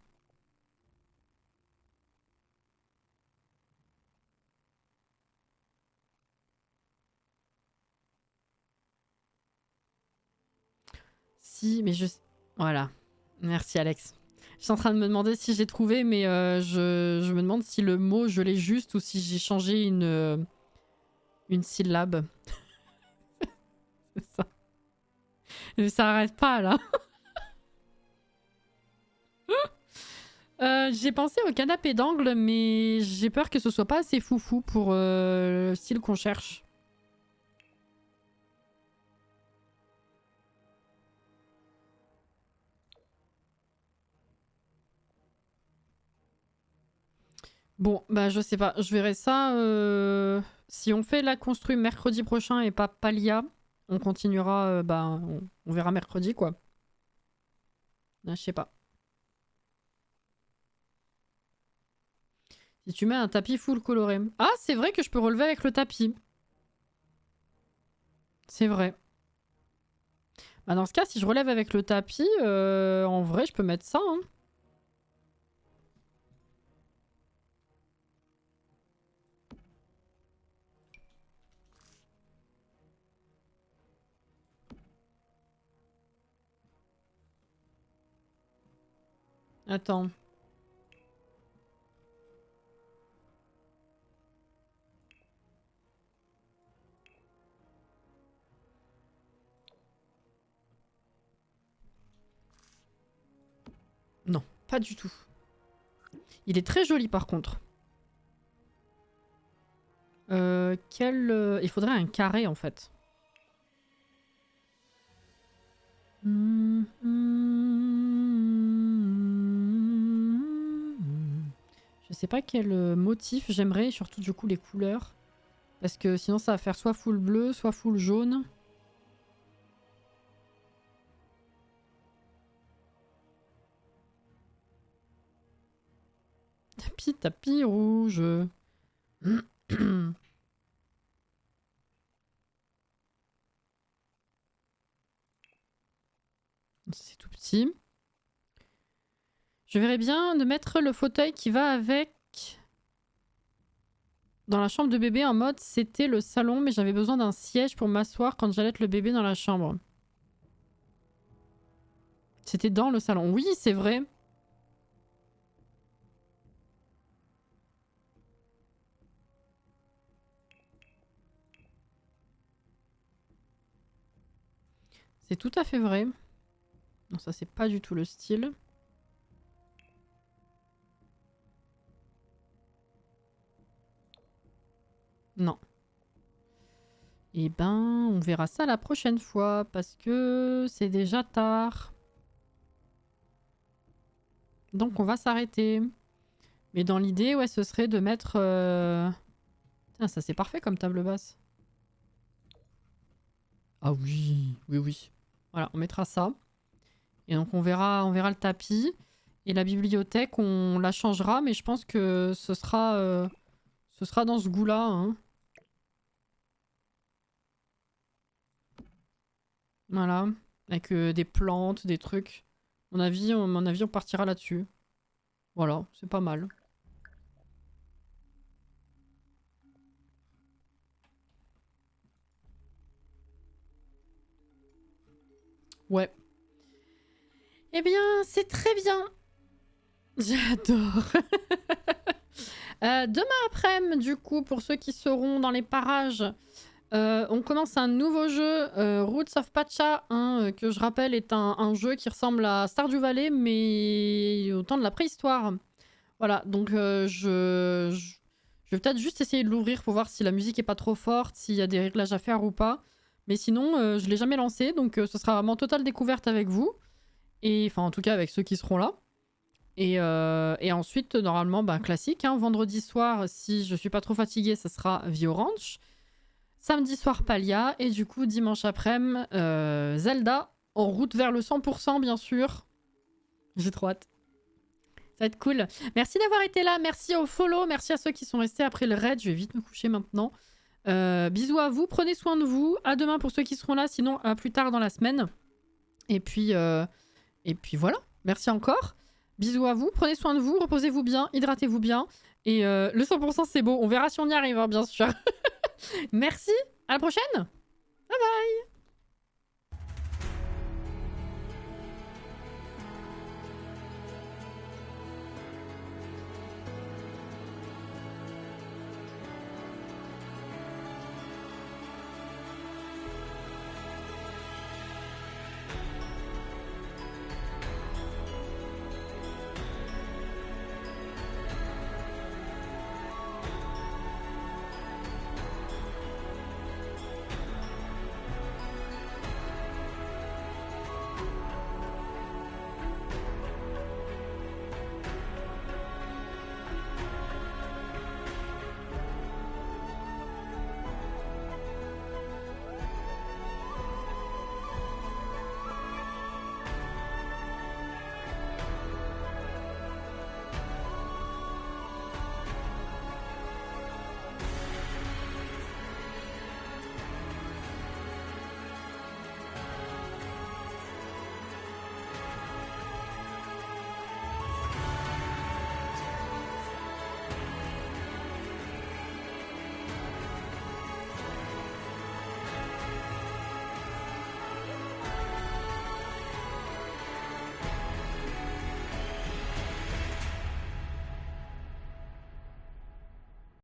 Si, mais je... Voilà. Merci, Alex. Je suis en train de me demander si j'ai trouvé, mais je me demande si le mot, je l'ai juste ou si j'ai changé une syllabe. C'est ça. Mais ça arrête pas, là. J'ai pensé au canapé d'angle, mais j'ai peur que ce soit pas assez foufou pour le style qu'on cherche. Bon, bah je sais pas, je verrai ça. Si on fait la construit mercredi prochain et pas Palia, on continuera, on verra mercredi quoi. Je sais pas. Si tu mets un tapis full coloré. Ah, c'est vrai que je peux relever avec le tapis. C'est vrai. Bah dans ce cas, si je relève avec le tapis, en vrai, je peux mettre ça. Hein. Attends. Non, pas du tout. Il est très joli par contre. Il faudrait un carré en fait. Je sais pas quel motif j'aimerais, surtout du coup les couleurs. Parce que sinon ça va faire soit full bleu, soit full jaune. Tapis rouge. C'est tout petit. Je verrais bien de mettre le fauteuil qui va avec dans la chambre de bébé en mode c'était le salon mais j'avais besoin d'un siège pour m'asseoir quand j'allais le bébé dans la chambre. C'était dans le salon. Oui, c'est vrai. C'est tout à fait vrai. Non, ça c'est pas du tout le style. Non. Eh ben, on verra ça la prochaine fois parce que c'est déjà tard. Donc on va s'arrêter. Mais dans l'idée, ouais, ce serait de mettre... Tiens, ça c'est parfait comme table basse. Ah oui, oui, oui. Voilà, on mettra ça. Et donc on verra le tapis. Et la bibliothèque, on la changera, mais je pense que ce sera dans ce goût-là. Hein. Voilà. Avec des plantes, des trucs. À mon avis, on partira là-dessus. Voilà, c'est pas mal. Ouais. Eh bien, c'est très bien. J'adore. Demain après-midi, du coup, pour ceux qui seront dans les parages, on commence un nouveau jeu, Roots of Pacha, hein, que je rappelle est un jeu qui ressemble à Stardew Valley, mais au temps de la préhistoire. Voilà, donc je vais peut-être juste essayer de l'ouvrir pour voir si la musique est pas trop forte, s'il y a des réglages à faire ou pas. Mais sinon, je l'ai jamais lancé, donc ce sera vraiment totale découverte avec vous. Et enfin, en tout cas, avec ceux qui seront là. Et ensuite, normalement, classique. Hein, vendredi soir, si je suis pas trop fatiguée, ça sera Vio Ranch. Samedi soir, Palia. Et du coup, dimanche après-midi, Zelda. En route vers le 100%, bien sûr. J'ai trop hâte. Ça va être cool. Merci d'avoir été là. Merci au follow. Merci à ceux qui sont restés après le raid. Je vais vite me coucher maintenant. Bisous à vous. Prenez soin de vous. À demain pour ceux qui seront là. Sinon, à plus tard dans la semaine. Et puis voilà. Merci encore. Bisous à vous, prenez soin de vous, reposez-vous bien, hydratez-vous bien. Et le 100% c'est beau, on verra si on y arrive, hein, bien sûr. Merci, à la prochaine. Bye bye.